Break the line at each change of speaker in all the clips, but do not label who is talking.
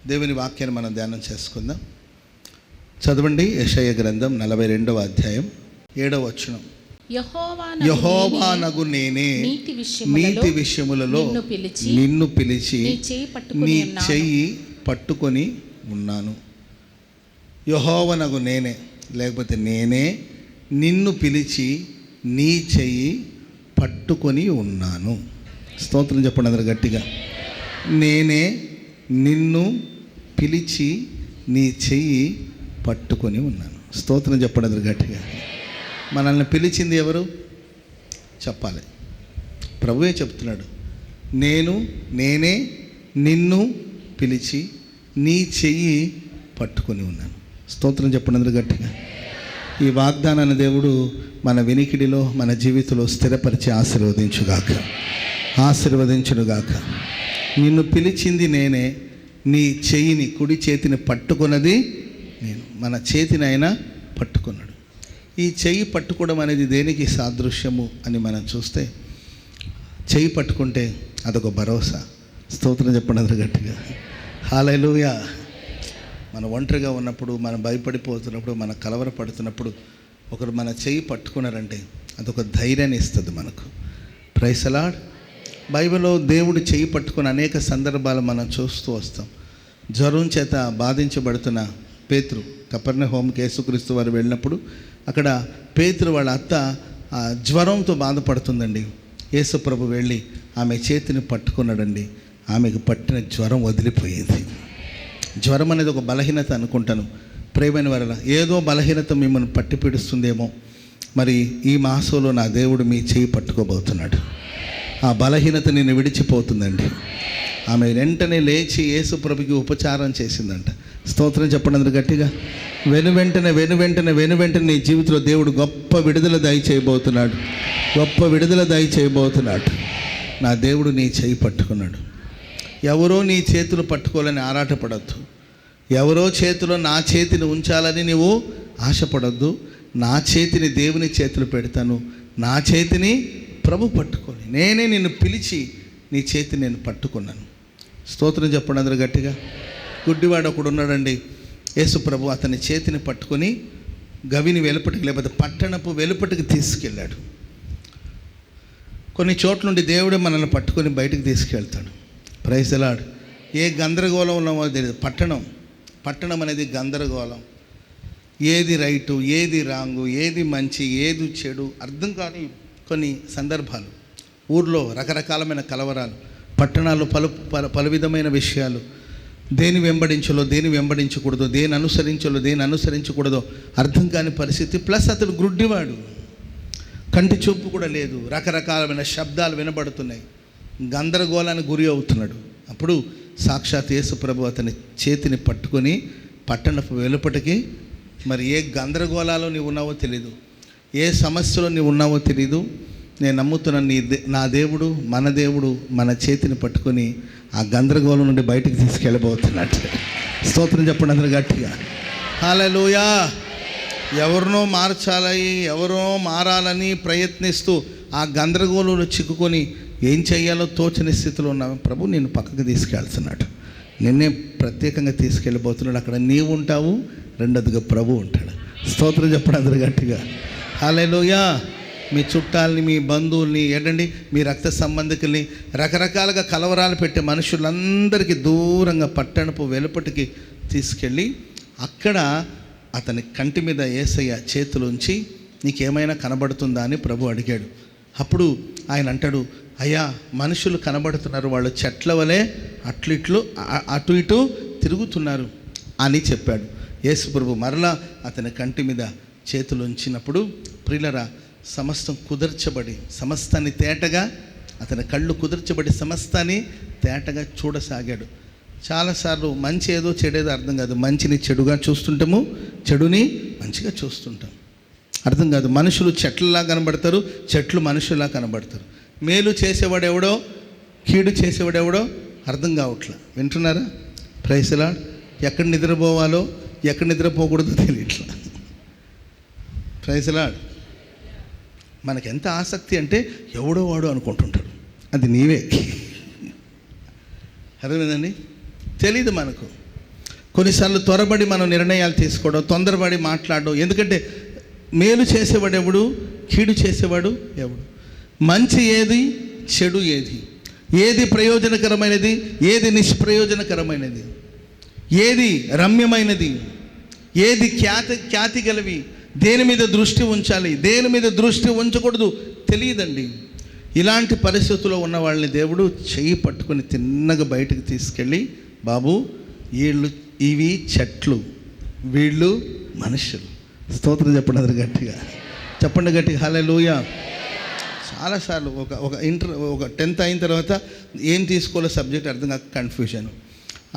దేవుని వాక్యాన్ని మనం ధ్యానం చేసుకుందాం. చదవండి. యెషయా గ్రంథం 42వ అధ్యాయం 7వ వచనం. యెహోవానగు నేనే నీతి విషయములలో నిన్ను పిలిచి నీ చెయ్యి పట్టుకొని ఉన్నాను. యెహోవానగు నేనే, లేకపోతే నేనే నిన్ను పిలిచి నీ చెయ్యి పట్టుకొని ఉన్నాను. స్తోత్రం చెప్పండి అందరూ గట్టిగా. నేనే నిన్ను పిలిచి నీ చెయ్యి పట్టుకొని ఉన్నాను. స్తోత్రం చెప్పండి అందరూ గట్టిగా. మనల్ని పిలిచింది ఎవరు చెప్పాలి. ప్రభువే చెప్తున్నాడు, నేనే నిన్ను పిలిచి నీ చెయ్యి పట్టుకొని ఉన్నాను. స్తోత్రం చెప్పండి అందరూ గట్టిగా. ఈ వాగ్దానాన్ని దేవుడు మన వినికిడిలో మన జీవితంలో స్థిరపరిచి ఆశీర్వదించునుగాక. నిన్ను పిలిచింది నేనే, నీ చెయ్యిని కుడి చేతిని పట్టుకున్నది నేను. మన చేతిని ఆయన పట్టుకున్నాడు. ఈ చెయ్యి పట్టుకోవడం అనేది దేనికి సాదృశ్యము అని మనం చూస్తే, చెయ్యి పట్టుకుంటే అదొక భరోసా. స్తోత్రం చెప్పండి అందరూ గట్టిగా. హల్లెలూయా. మనం ఒంటరిగా ఉన్నప్పుడు, మనం భయపడిపోతున్నప్పుడు, మనం కలవరపడుతున్నప్పుడు ఒకరు మన చెయ్యి పట్టుకున్నారంటే అదొక ధైర్యాన్ని ఇస్తుంది మనకు. Praise the lord. బైబిల్లో దేవుడు చెయ్యి పట్టుకుని అనేక సందర్భాలు మనం చూస్తూ వస్తాం. జ్వరం చేత బాధించబడుతున్న పేతురు కపెర్నహూముకి యేసుక్రీస్తు వారు వెళ్ళినప్పుడు అక్కడ పేతురు వాళ్ళ అత్త జ్వరంతో బాధపడుతుందండి. యేసు ప్రభు వెళ్ళి ఆమె చేతిని పట్టుకున్నాడండి. ఆమెకు పట్టిన జ్వరం వదిలిపోయింది. జ్వరం అనేది ఒక బలహీనత అనుకుంటాను. ప్రియమైన వారలా, ఏదో బలహీనత మిమ్మల్ని పట్టి పీడిస్తుందేమో. మరి ఈ మాసంలో నా దేవుడు మీ చేయి పట్టుకోబోతున్నాడు. ఆ బలహీనత నిన్ను విడిచిపోతుందండి. ఆమె వెంటనే లేచి యేసు ప్రభుకి ఉపచారం చేసిందంట. స్తోత్రం చెప్పండి అందరూ గట్టిగా. వెను వెంటనే నీ జీవితంలో దేవుడు గొప్ప విడుదల దయచేయబోతున్నాడు. నా దేవుడు నీ చేయి పట్టుకున్నాడు. ఎవరో నీ చేతులు పట్టుకోవాలని ఆరాటపడద్దు. ఎవరో చేతిలో నా చేతిని ఉంచాలని నీవు ఆశపడద్దు. నా చేతిని దేవుని చేతులు పెడతాను. నా చేతిని ప్రభు పట్టుకొని, నేనే నిన్ను పిలిచి నీ చేతిని నేను పట్టుకున్నాను. స్తోత్రం చెప్పండి అందరూ గట్టిగా. గుడ్డివాడు ఒకడు ఉన్నాడండి. యేసు ప్రభు అతని చేతిని పట్టుకొని గవిని వెలుపటికి, లేకపోతే పట్టణపు వెలుపటికి తీసుకెళ్ళాడు. కొన్ని చోట్ల నుండి దేవుడే మనల్ని పట్టుకొని బయటికి తీసుకెళ్తాడు. Praise the lord. ఏ గందరగోళం ఉన్నామో తెలియదు. పట్టణం అనేది గందరగోళం. ఏది రైటు, ఏది రాంగు, ఏది మంచి, ఏది చెడు అర్థం కాని కొన్ని సందర్భాలు. ఊర్లో రకరకాలమైన కలవరాలు, పట్టణాల్లో పలు విధమైన విషయాలు. దేని వెంబడించాలో, దేని వెంబడించకూడదో, దేని అనుసరించాలో, దేని అనుసరించకూడదో అర్థం కాని పరిస్థితి. ప్లస్ అతడు గుడ్డివాడు, కంటి చూపు కూడా లేదు. రకరకాలమైన శబ్దాలు వినబడుతున్నాయి. గందరగోళానికి గురి అవుతున్నాడు. అప్పుడు సాక్షాత్ యేసు ప్రభు అతని చేతిని పట్టుకొని పట్టణపు వెలుపటికి, మరి ఏ గందరగోళాలో నీవు ఉన్నావో తెలీదు, ఏ సమస్యలో నీవు ఉన్నావో తెలీదు. నేను నమ్ముతున్నాను, నా దేవుడు, మన దేవుడు మన చేతిని పట్టుకొని ఆ గందరగోళం నుండి బయటికి తీసుకెళ్ళబోతున్నట్టు. స్తోత్రం చెప్పండి అందరూ గట్టిగా. హల్లెలూయా. ఎవరినో మార్చాలని, ఎవరో మారాలని ప్రయత్నిస్తూ ఆ గందరగోళంలో చిక్కుకొని ఏం చేయాలో తోచని స్థితిలో ఉన్నావు. ప్రభు నేను పక్కకు తీసుకెళ్తున్నాడు. నిన్నే ప్రత్యేకంగా తీసుకెళ్ళిపోతున్నాడు. అక్కడ నీవు ఉంటావు, రెండోదిగా ప్రభు ఉంటాడు. స్తోత్రం చెప్పండి అందరూ గట్టిగా. హల్లెలూయా. మీ చుట్టాలని, మీ బంధువుల్ని, ఏంటండి మీ రక్త సంబంధికుల్ని, రకరకాలుగా కలవరాలు పెట్టే మనుషులందరికీ దూరంగా పట్టణపు వెలుపటికి తీసుకెళ్ళి అక్కడ అతని కంటి మీద యేసయ్య చేతులుంచి నీకేమైనా కనబడుతుందా అని ప్రభు అడిగాడు. అప్పుడు ఆయన అంటాడు, అయ్యా మనుషులు కనబడుతున్నారు, వాళ్ళు చెట్ల వలె అటు ఇటు తిరుగుతున్నారు అని చెప్పాడు. యేసు ప్రభు మరలా అతని కంటి మీద చేతులు ఉంచినప్పుడు ప్రియులరా సమస్తం కుదర్చబడి, సమస్తాన్ని తేటగా, అతని కళ్ళు కుదర్చబడి సమస్తాన్ని తేటగా చూడసాగాడు. చాలాసార్లు మంచి ఏదో చెడేదో అర్థం కాదు. మంచిని చెడుగా చూస్తుంటాము, చెడుని మంచిగా చూస్తుంటాం. అర్థం కాదు. మనుషులు చెట్లలా కనబడతారు, చెట్లు మనుషుల్లా కనబడతారు. మేలు చేసేవాడు ఎవడో, కీడు చేసేవాడు ఎవడో అర్థం కావట్లా. వింటున్నారా? Praise the Lord. ఎక్కడ నిద్రపోవాలో, ఎక్కడ నిద్రపోకూడదో తెలియట్లా. Praise the Lord. మనకి ఎంత ఆసక్తి అంటే ఎవడో వాడు అనుకుంటుంటాడు, అది నీవే. అర్థమైందండి? తెలీదు మనకు. కొన్నిసార్లు త్వరబడి మనం నిర్ణయాలు తీసుకోవడం, తొందరపడి మాట్లాడడం. ఎందుకంటే మేలు చేసేవాడు ఎవడు, కీడు చేసేవాడు ఎవడు, మంచి ఏది, చెడు ఏది, ఏది ప్రయోజనకరమైనది, ఏది నిష్ప్రయోజనకరమైనది, ఏది రమ్యమైనది, ఏది ఖ్యాతి గలవి, దేని మీద దృష్టి ఉంచాలి, దేని మీద దృష్టి ఉంచకూడదు తెలియదండి. ఇలాంటి పరిస్థితుల్లో ఉన్న వాళ్ళని దేవుడు చెయ్యి పట్టుకొని తిన్నగా బయటకు తీసుకెళ్ళి, బాబు ఇవి చెట్లు, వీళ్ళు మనుషులు. స్తోత్రం చెప్పండి అందరు గట్టిగా, చెప్పండి గట్టిగా హల్లెలూయా. చాలాసార్లు ఒక 10th అయిన తర్వాత ఏం తీసుకోవాలో సబ్జెక్ట్ అర్థం కాక కన్ఫ్యూజన్,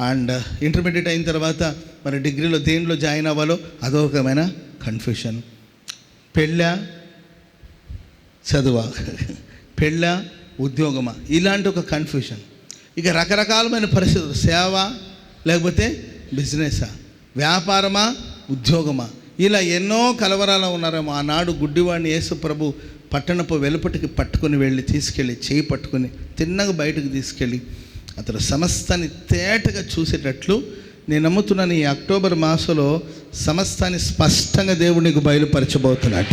అండ్ ఇంటర్మీడియట్ అయిన తర్వాత మరి డిగ్రీలో దేంట్లో జాయిన్ అవ్వాలో అదొక రకమైన కన్ఫ్యూషన్. పెళ్ళా చదువా, పెళ్ళా ఉద్యోగమా, ఇలాంటి ఒక కన్ఫ్యూషన్. ఇక రకరకాలమైన పరిస్థితులు, సేవ లేకపోతే బిజినెసా, వ్యాపారమా ఉద్యోగమా, ఇలా ఎన్నో కలవరాలు ఉన్నారేమో. ఆనాడు గుడ్డివాడిని యేసు ప్రభు పట్టణపు వెలుపటికి పట్టుకొని వెళ్ళి తీసుకెళ్ళి చేయి పట్టుకొని తిన్నగా బయటకు తీసుకెళ్ళి అతను సమస్తాన్ని తేటగా చూసేటట్లు నేను నమ్ముతున్నాను. ఈ అక్టోబర్ మాసంలో సమస్తాన్ని స్పష్టంగా దేవుడు నీకు బయలుపరచబోతున్నాడు.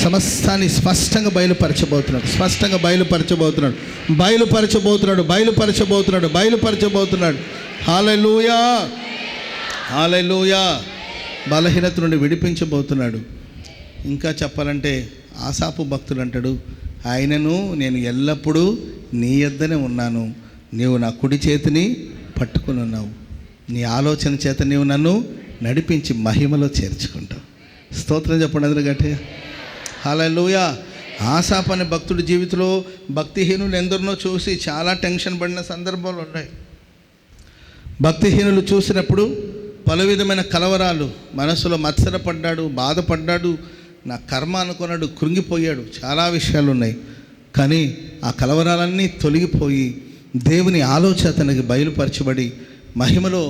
సమస్తాన్ని స్పష్టంగా బయలుపరచబోతున్నాడు. హల్లెలూయా, హల్లెలూయా. బలహీనత నుండి విడిపించబోతున్నాడు. ఇంకా చెప్పాలంటే ఆసాపు భక్తుడు అంటాడు, ఆయనను నేను ఎల్లప్పుడూ నీ యొద్దనే ఉన్నాను, నీవు నా కుడి చేతిని పట్టుకుని ఉన్నావు, నీ ఆలోచన చేత నీవు నన్ను నడిపించి మహిమలో చేర్చుకుంటావు. స్తోత్రం చెప్పండి అందరూ గట్టిగా హల్లెలూయా. ఆసాపు అనే భక్తుడి జీవితంలో భక్తిహీనులు ఎందరినో చూసి చాలా టెన్షన్ పడిన సందర్భాలు ఉన్నాయి. భక్తిహీనులు చూసినప్పుడు పలు విధమైన కలవరాలు, మనసులో మత్సరపడ్డాడు, బాధపడ్డాడు, నా కర్మ అనుకున్నాడు, కృంగిపోయాడు, చాలా విషయాలు ఉన్నాయి. కానీ ఆ కలవరాలన్నీ తొలగిపోయి దేవుని ఆలోచన అతనికి బయలుపరచబడి మహిమలో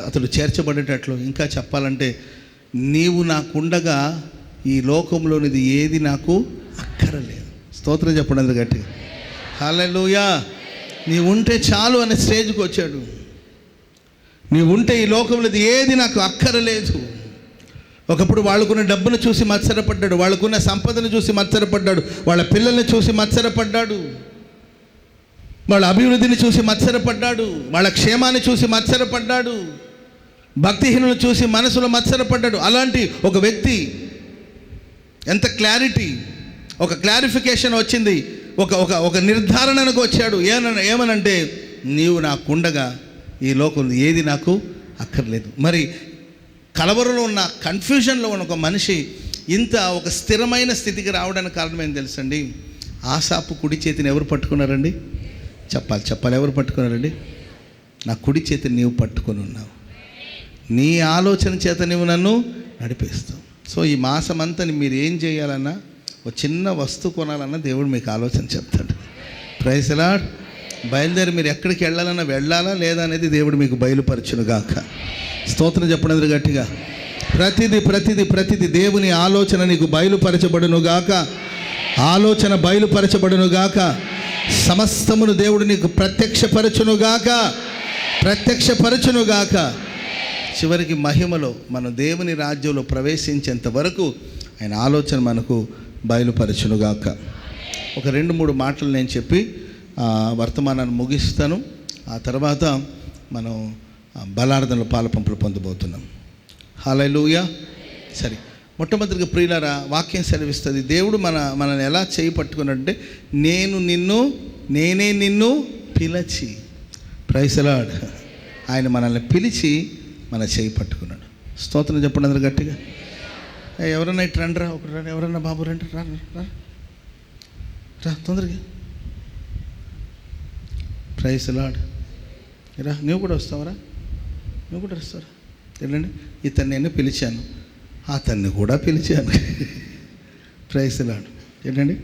అతడు చేర్చబడేటట్లు. ఇంకా చెప్పాలంటే నీవు నాకుండగా ఈ లోకంలోనిది ఏది నాకు అక్కరలేదు. స్తోత్రం చెప్పండి అందరూ గట్టిగా హల్లెలూయా. నీవు ఉంటే చాలు అనే స్టేజ్కి వచ్చాడు. నీవు ఉంటే ఈ లోకంలోది ఏది నాకు అక్కరలేదు. ఒకప్పుడు వాళ్ళకున్న డబ్బును చూసి మత్సరపడ్డాడు, వాళ్ళకున్న సంపదను చూసి మత్సరపడ్డాడు, వాళ్ళ పిల్లల్ని చూసి మత్సరపడ్డాడు, వాళ్ళ అభివృద్ధిని చూసి మత్సరపడ్డాడు, వాళ్ళ క్షేమాన్ని చూసి మత్సరపడ్డాడు, భక్తిహీనులను చూసి మనసులో మత్సరపడ్డాడు. అలాంటి ఒక వ్యక్తి ఎంత క్లారిటీ, ఒక క్లారిఫికేషన్ వచ్చింది, ఒక నిర్ధారణకు వచ్చాడు. ఏమనంటే నీవు నాకుండగా ఈ లోకంలో ఏది నాకు అక్కర్లేదు. మరి కలవరలో ఉన్న, కన్ఫ్యూజన్లో ఉన్న ఒక మనిషి ఇంత ఒక స్థిరమైన స్థితికి రావడానికి కారణం ఏం తెలుసండి? ఆసాపు కుడి చేతిని ఎవరు పట్టుకున్నారండి? చెప్పాలి ఎవరు పట్టుకున్నారండి? నా కుడి చేతిని నీవు పట్టుకొని ఉన్నావు, నీ ఆలోచన చేత నీవు నన్ను నడిపిస్తావు. సో ఈ మాసం అంతా మీరు ఏం చేయాలన్నా, ఒక చిన్న వస్తువు కొనాలన్నా దేవుడు మీకు ఆలోచన చెప్తాడు. Praise the lord. బయలుదేరి మీరు ఎక్కడికి వెళ్ళాలన్నా వెళ్ళాలా లేదా అనేది దేవుడు మీకు బయలుపరచునుగాక. స్తోత్రం చెప్పండి గట్టిగా. ప్రతిది దేవుని ఆలోచన నీకు బయలుపరచబడునుగాక, ఆలోచన బయలుపరచబడునుగాక, సమస్తమును దేవుడు నీకు ప్రత్యక్షపరచునుగాక. చివరికి మహిమలో మనం దేవుని రాజ్యంలో ప్రవేశించేంత వరకు ఆయన ఆలోచన మనకు బయలుపరచునుగాక. ఒక 2-3 మాటలు నేను చెప్పి వర్తమానాన్ని ముగిస్తాను. ఆ తర్వాత మనం బలార్థంలో పాలపంపులు పొందబోతున్నాం. హల్లెలూయా. సరే, మొట్టమొదటిగా ప్రియులారా, వాక్యం సెలవిస్తుంది, దేవుడు మనల్ని ఎలా చేయి పట్టుకున్నాడంటే, నేనే నిన్ను పిలిచి. Praise the lord. ఆయన మనల్ని పిలిచి మన చేయి పట్టుకున్నాడు. స్తోత్రం చెప్పండి అందరూ గట్టిగా. ఎవరన్నా ఇటు రండి, ఎవరన్నా బాబు రండి, రా తొందరగా. Praise the lord. రా, నువ్వు కూడా వస్తావరా? వెళ్ళండి. ఇతన్ని నేను పిలిచాను, అతన్ని కూడా పిలిచాను. Praise the lord. ఏంటండి,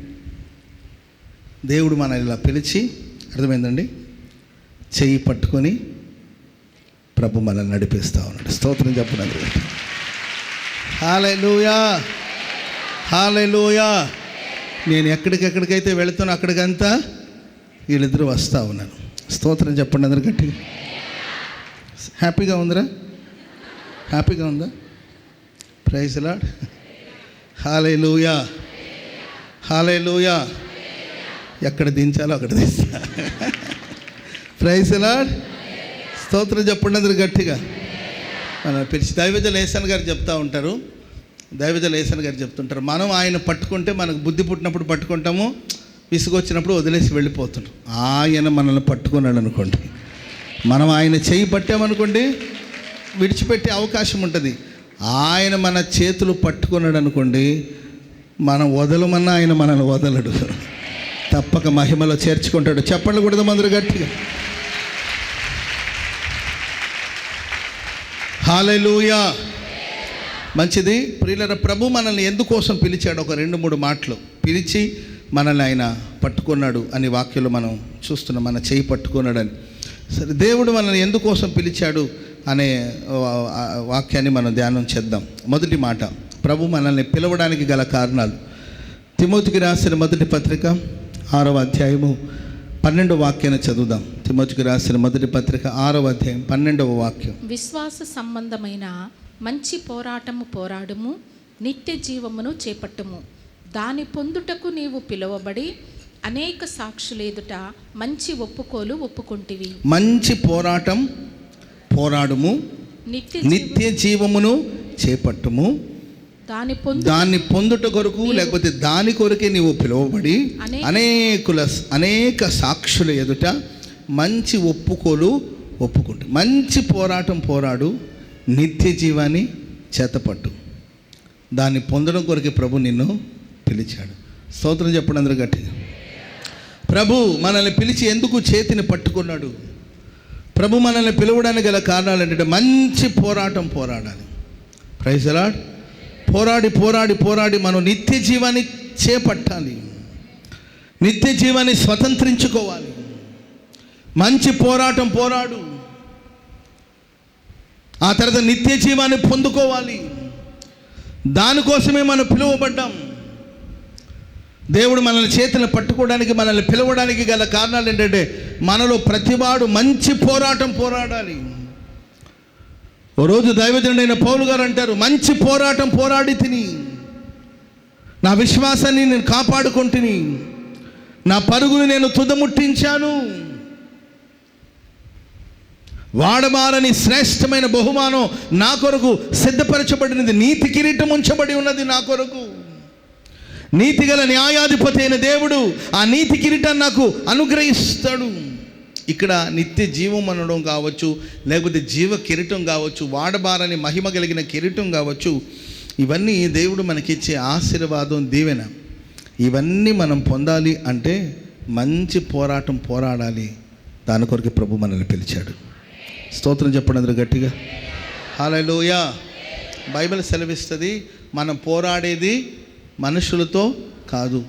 దేవుడు మనల్ని ఇలా పిలిచి, అర్థమైందండి, చెయ్యి పట్టుకొని ప్రభు మనల్ని నడిపిస్తూ ఉన్నాడు. స్తోత్రం చెప్పండి. హల్లెలూయా, హల్లెలూయా. నేను ఎక్కడికైతే వెళుతానో అక్కడికంతా వీళ్ళిద్దరూ వస్తూ ఉన్నాను. స్తోత్రం చెప్పండి అందరు గట్టిగా. హ్యాపీగా ఉందిరా? హ్యాపీగా ఉందా? Praise the Lord. Hallelujah, hallelujah. ఎక్కడ దించాలో అక్కడ దించా. Praise the lord. స్తోత్రం చెప్పండి అందరూ గట్టిగా. మన పిలిచి దైవజన లేసన్ గారు చెప్తూ ఉంటారు, మనం ఆయన పట్టుకుంటే మనకు బుద్ధి పుట్టినప్పుడు పట్టుకుంటాము, విసుగొచ్చినప్పుడు వదిలేసి వెళ్ళిపోతుంటాం. ఆయన మనల్ని పట్టుకున్నాడు అనుకోండి, మనం ఆయన చేయి పట్టామనుకోండి విడిచిపెట్టే అవకాశం ఉంటుంది. ఆయన మన చేతులు పట్టుకున్నాడు అనుకోండి, మనం వదలమన్నా ఆయన మనల్ని వదలడు, తప్పక మహిమలో చేర్చుకుంటాడు. చెప్పండి కూడా అందరూ గట్టిగా. హల్లెలూయా. మంచిది ప్రియులారా. ప్రభు మనల్ని ఎందుకోసం పిలిచాడు? ఒక 2-3 మాటలు పిలిచి మనల్ని ఆయన పట్టుకున్నాడు అని వాక్యంలో మనం చూస్తున్నాం. మన చేయి పట్టుకున్నాడని. సరే, దేవుడు మనల్ని ఎందుకోసం పిలిచాడు అనే వాక్యాన్ని మనం ధ్యానం చేద్దాం. మొదటి మాట, ప్రభు మనల్ని పిలవడానికి గల కారణాలు. తిమోతికి రాసిన మొదటి పత్రిక 6వ అధ్యాయము 12వ వాక్యాన్ని చదువుదాం. తిమోతికి రాసిన మొదటి పత్రిక 6వ అధ్యాయం 12వ వాక్యం.
విశ్వాస సంబంధమైన మంచి పోరాటము పోరాడుము, నిత్య జీవమును చేపట్టుము. దాని పొందుటకు నీవు పిలువబడి అనేక సాక్షుల ఎదుట మంచి ఒప్పుకోలు ఒప్పుకొంటివి.
మంచి పోరాటం పోరాడుము, నిత్య జీవమును చేపట్టుము. దాన్ని పొందుట కొరకు, లేకపోతే దాని కొరకే నీవు పిలువబడి అనేక సాక్షుల ఎదుట మంచి ఒప్పుకోలు ఒప్పుకుంటు. మంచి పోరాటం పోరాడు, నిత్య జీవాన్ని చేతపట్టు. దాన్ని పొందడం కొరకే ప్రభు నిన్ను పిలిచాడు. స్తోత్రం చెప్పండి అందరూ గట్టిగా. ప్రభు మనల్ని పిలిచి ఎందుకు చేతిని పట్టుకున్నాడు? ప్రభు మనల్ని పిలవడానికి గల కారణాలు ఏంటంటే మంచి పోరాటం పోరాడాలి. Praise the Lord. పోరాడి పోరాడి పోరాడి మనం నిత్య జీవాన్ని చేపట్టాలి, నిత్య జీవాన్ని స్వతంత్రించుకోవాలి. మంచి పోరాటం పోరాడు, ఆ తర్వాత నిత్య జీవాన్ని పొందుకోవాలి. దానికోసమే మనం పిలువబడ్డాం. దేవుడు మనల్ని చేతులను పట్టుకోవడానికి, మనల్ని పిలవడానికి గల కారణాలు ఏంటంటే మనలో ప్రతివాడు మంచి పోరాటం పోరాడాలి. ఓ రోజు దైవజనుడైన పౌలు గారు అంటారు, మంచి పోరాటం పోరాడి తిని, నా విశ్వాసాన్ని నేను కాపాడుకుంటుని, నా పరుగును నేను తుదముట్టించాను. వాడబారని శ్రేష్టమైన బహుమానం నా కొరకు సిద్ధపరచబడినది, నీతి కిరీటం ఉంచబడి ఉన్నది నా కొరకు. నీతిగల న్యాయాధిపతి అయిన దేవుడు ఆ నీతి కిరీటాన్ని నాకు అనుగ్రహిస్తాడు. ఇక్కడ నిత్య జీవం అనడం కావచ్చు, లేకపోతే జీవ కిరీటం కావచ్చు, వాడబారని మహిమ కలిగిన కిరీటం కావచ్చు, ఇవన్నీ దేవుడు మనకిచ్చే ఆశీర్వాదం, దీవెన. ఇవన్నీ మనం పొందాలి అంటే మంచి పోరాటం పోరాడాలి. దాని కొరకు ప్రభు మనల్ని పిలిచాడు. స్తోత్రం చెప్పండి అందరూ గట్టిగా. హల్లెలూయా. బైబిల్ సెలవిస్తుంది, మనం పోరాడేది మనుషులతో కాదు,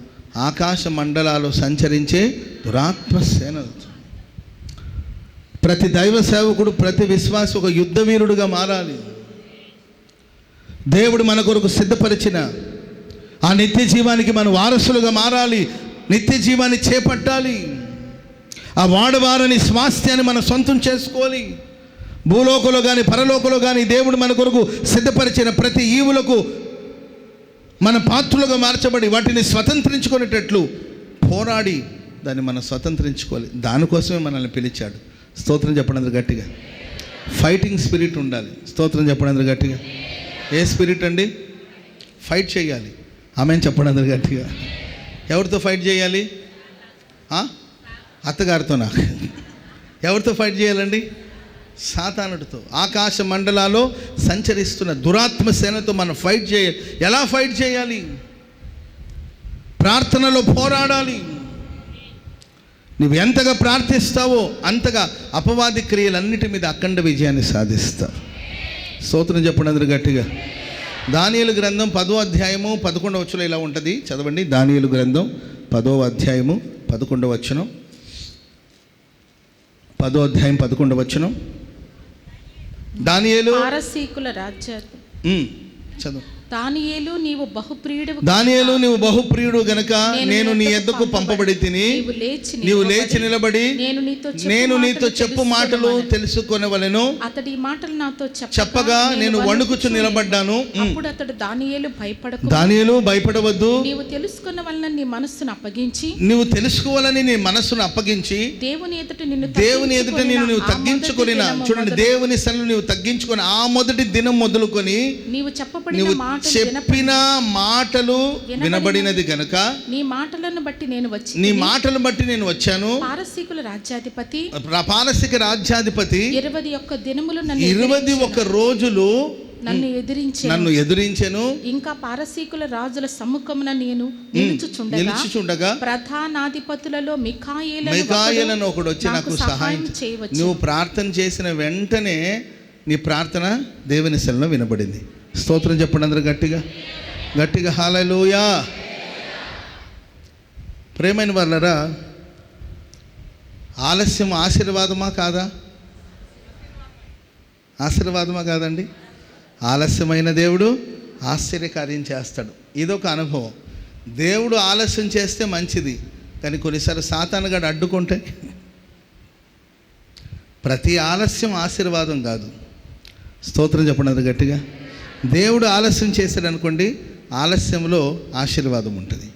ఆకాశ మండలాల్లో సంచరించే దురాత్మ సేనలతో. ప్రతి దైవ సేవకుడు, ప్రతి విశ్వాసి ఒక యుద్ధ వీరుడుగా మారాలి. దేవుడు మన కొరకు సిద్ధపరిచిన ఆ నిత్య జీవానికి మనం వారసులుగా మారాలి, నిత్య జీవాన్ని చేపట్టాలి. ఆ వాడవారని స్వాస్థ్యాన్ని మనం సొంతం చేసుకోవాలి. భూలోకంలో కానీ పరలోకంలో కానీ దేవుడు మన కొరకు సిద్ధపరిచిన ప్రతి ఈవులకు మన పాత్రులుగా మార్చబడి వాటిని స్వతంత్రించుకునేటట్లు పోరాడి దాన్ని మనం స్వతంత్రించుకోవాలి. దానికోసమే మనల్ని పిలిచాడు. స్తోత్రం చెప్పండి అందరూ గట్టిగా. ఫైటింగ్ స్పిరిట్ ఉండాలి. స్తోత్రం చెప్పండి అందరూ గట్టిగా. ఏ స్పిరిట్ అండి? ఫైట్ చేయాలి. ఆమెన్ చెప్పండి అందరూ గట్టిగా. ఎవరితో ఫైట్ చేయాలి? అత్తగారితోనా? ఎవరితో ఫైట్ చేయాలండి? సాతానుడితో. ఆకాశ మండలాల్లో సంచరిస్తున్న దురాత్మ సేనతో మనం ఫైట్ చేయాలి. ఎలా ఫైట్ చేయాలి? ప్రార్థనలో పోరాడాలి. నువ్వు ఎంతగా ప్రార్థిస్తావో అంతగా అపవాది క్రియలన్నిటి మీద అఖండ విజయాన్ని సాధిస్తావు. స్తోత్రం చెప్పండి అందరూ గట్టిగా. దానియేలు గ్రంథం 10వ అధ్యాయము 11వ వచనం ఇలా ఉంటుంది, చదవండి. దానియేలు గ్రంథం 10వ అధ్యాయము 11వ వచనం. 10వ అధ్యాయం 11వ వచనం. దానియేలు
పారసీకుల రాజ్య
చదువు.
దానియేలు నీవు బహుప్రియుడవు
దానియేలు నీవు బహుప్రియుడు గనుక నేను నీ యొద్దకు పంపబడి తిని నీవు లేచి నిలబడి నేను నీతో చెప్పు మాటలు తెలుసుకొనవలెను.
అతడి మాటలు నాతో
చెప్పగా నేను వణుకుచు నిలబడ్డాను.
అప్పుడు అతడు దానియేలు భయపడకు,
దానియేలు భయపడవద్దు,
నీవు తెలుసుకొనవలన నీ మనస్సును అప్పగించి
నువ్వు తెలుసుకోవాలని నీ మనస్సును అప్పగించి దేవుని ఎదుట నీవు తగ్గించుకొనిన, చూడండి, దేవుని సన్నిధిలో నీవు తగ్గించుకొని ఆ మొదటి దినం మొదలుకొని
నీవు
చెప్పిన మాటలు వినబడినది గనుక
నీ మాటలను బట్టి నేను వచ్చాను.
పారసీక రాజ్యాధిపతి 21 రోజులు నన్ను ఎదిరించెను.
ఇంకా పారసీకుల రాజుల సమ్ముఖమున నేను నిలుచుచుండగా ప్రధానాధిపతులలో మిఖాయేలను ఒకడు వచ్చి నాకు సహాయం చేయవచ్చు.
నువ్వు ప్రార్థన చేసిన వెంటనే నీ ప్రార్థన దేవుని సన్నిధిలో వినబడింది. స్తోత్రం చెప్పండి అందరూ గట్టిగా హల్లెలూయా. ప్రేమైన వాళ్ళరా, ఆలస్యం ఆశీర్వాదమా కాదా? ఆశీర్వాదమా కాదండి? ఆలస్యమైన దేవుడు ఆశ్చర్యకార్యం చేస్తాడు. ఇదొక అనుభవం. దేవుడు ఆలస్యం చేస్తే మంచిది, కానీ కొన్నిసార్లు సాతానుగాడు అడ్డుకుంటే ప్రతి ఆలస్యం ఆశీర్వాదం కాదు. స్తోత్రం చెప్పండి గట్టిగా. దేవుడు ఆలస్యం చేశాడు అనుకోండి, ఆలస్యంలో ఆశీర్వాదం ఉంటుంది.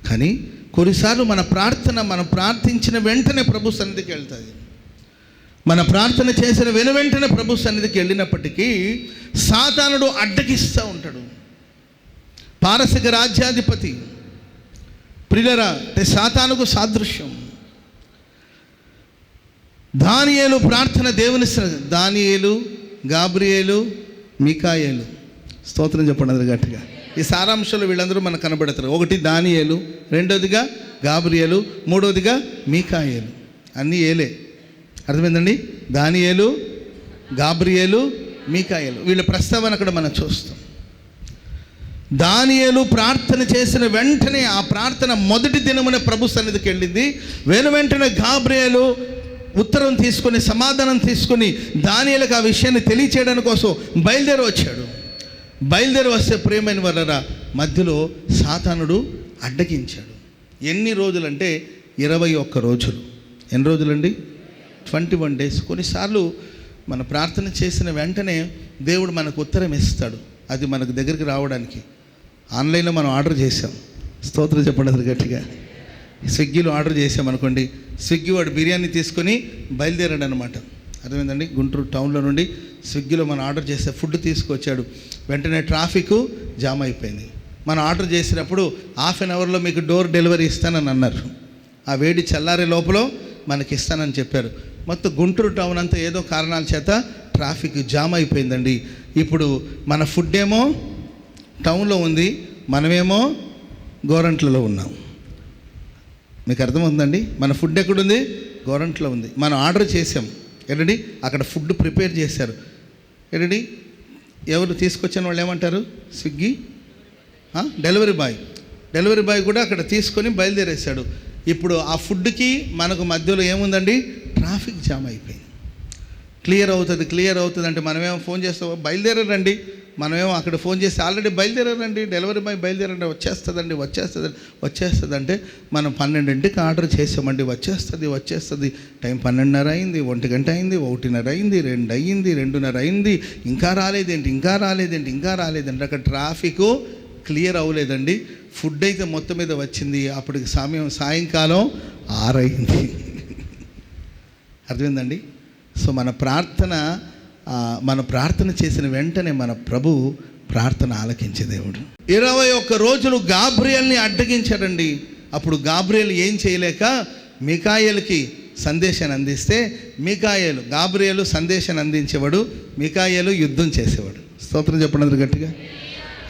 కానీ కొన్నిసార్లు మన ప్రార్థన మనం ప్రార్థించిన వెంటనే ప్రభు సన్నిధికి వెళ్తుంది. మన ప్రార్థన చేసిన వెంటనే ప్రభు సన్నిధికి వెళ్ళినప్పటికీ సాతానుడు అడ్డగిస్తూ ఉంటాడు. పారసీక రాజ్యాధిపతి ప్రియులరా, సాతానుకు సాదృశ్యం. దానియేలు ప్రార్థన దేవుని దానియేలు, గాబ్రియేలు, మిఖాయేలు. స్తోత్రం చెప్పండి అందరూ గట్టిగా. ఈ సారాంశాలు వీళ్ళందరూ మనకు కనబడతారు. ఒకటి దానియేలు, రెండోదిగా గాబ్రియేలు, మూడోదిగా మిఖాయేలు. అన్నీ ఏలే. అర్థమైందండి? దానియేలు, గాబ్రియేలు, మిఖాయేలు, వీళ్ళ ప్రస్తావన అక్కడ మనం చూస్తాం. దానియేలు ప్రార్థన చేసిన వెంటనే ఆ ప్రార్థన మొదటి దినమున ప్రభు సన్నిధికి వెళ్ళింది. వెంటనే గాబ్రియేలు ఉత్తరం తీసుకొని, సమాధానం తీసుకొని దానియేలుకు ఆ విషయాన్ని తెలియచేయడానికి కోసం బయలుదేరి వచ్చాడు. బయలుదేరి వస్తే ప్రియమైన వాళ్ళరా, మధ్యలో సాతానుడు అడ్డగించాడు. ఎన్ని రోజులంటే 21 రోజులు. ఎన్ని రోజులండి? 21 days. కొన్నిసార్లు మన ప్రార్థన చేసిన వెంటనే దేవుడు మనకు ఉత్తరం ఇస్తాడు. అది మనకు దగ్గరికి రావడానికి ఆన్లైన్లో మనం ఆర్డర్ చేసాం. స్తోత్రం చెప్పండి అసలు గట్టిగా. స్విగ్గీలో ఆర్డర్ చేసామనుకోండి, స్విగ్గీ వాడు బిర్యానీ తీసుకొని బయలుదేరాడు అనమాట. అర్థమైందండి? గుంటూరు టౌన్లో నుండి స్విగ్గీలో మనం ఆర్డర్ చేస్తే ఫుడ్ తీసుకొచ్చాడు. వెంటనే ట్రాఫిక్ జామ్ అయిపోయింది. మనం ఆర్డర్ చేసినప్పుడు 1/2 hourలో మీకు డోర్ డెలివరీ ఇస్తానని అన్నారు. ఆ వేడి చల్లారే లోపల మనకి ఇస్తానని చెప్పారు. మొత్తం గుంటూరు టౌన్ అంతా ఏదో కారణాల చేత ట్రాఫిక్ జామ్ అయిపోయిందండి. ఇప్పుడు మన ఫుడ్ ఏమో టౌన్లో ఉంది, మనమేమో గోరంట్లలో ఉన్నాం. మీకు అర్థమవుతుందండి? మన ఫుడ్ ఎక్కడుంది? గోరంట్లో ఉంది. మనం ఆర్డర్ చేసాం ఏంటండి, అక్కడ ఫుడ్ ప్రిపేర్ చేశారు ఏంటండి. ఎవరు తీసుకొచ్చిన వాళ్ళు ఏమంటారు? స్విగ్గీ డెలివరీ బాయ్ కూడా అక్కడ తీసుకొని బయలుదేరేశాడు. ఇప్పుడు ఆ ఫుడ్కి మనకు మధ్యలో ఏముందండి? ట్రాఫిక్ జామ్ అయిపోయింది. క్లియర్ అవుతుంది అంటే మనమేమో ఫోన్ చేస్తాం, బయలుదేరారండి. మనమేమో అక్కడ ఫోన్ చేసి ఆల్రెడీ బయలుదేరారండి, డెలివరీ బాయ్ బయలుదేరండి, వచ్చేస్తుంది అంటే మనం 12ంటికి ఆర్డర్ చేసామండి, వచ్చేస్తుంది. టైం 12:30 అయింది, 1 గంట అయింది, 1:30 అయింది, 2 అయింది, 2:30 అయింది. ఇంకా రాలేదేంటి. అక్కడ ట్రాఫిక్ క్లియర్ అవ్వలేదండి. ఫుడ్ అయితే మొత్తం మీద వచ్చింది. అప్పటికి సాయంకాలం 6 అయింది. అర్థమైందండి? సో మన ప్రార్థన చేసిన వెంటనే మన ప్రభు ప్రార్థన ఆలకించే దేవుడు. 21 రోజులు గాబ్రియేల్ని అడ్డగించాడండి. అప్పుడు గాబ్రియేల్ ఏం చేయలేక మిఖాయేలుకి సందేశాన్ని అందిస్తే, గాబ్రియేలు సందేశాన్ని అందించేవాడు, మిఖాయేలు యుద్ధం చేసేవాడు. స్తోత్రం చెప్పండి గట్టిగా.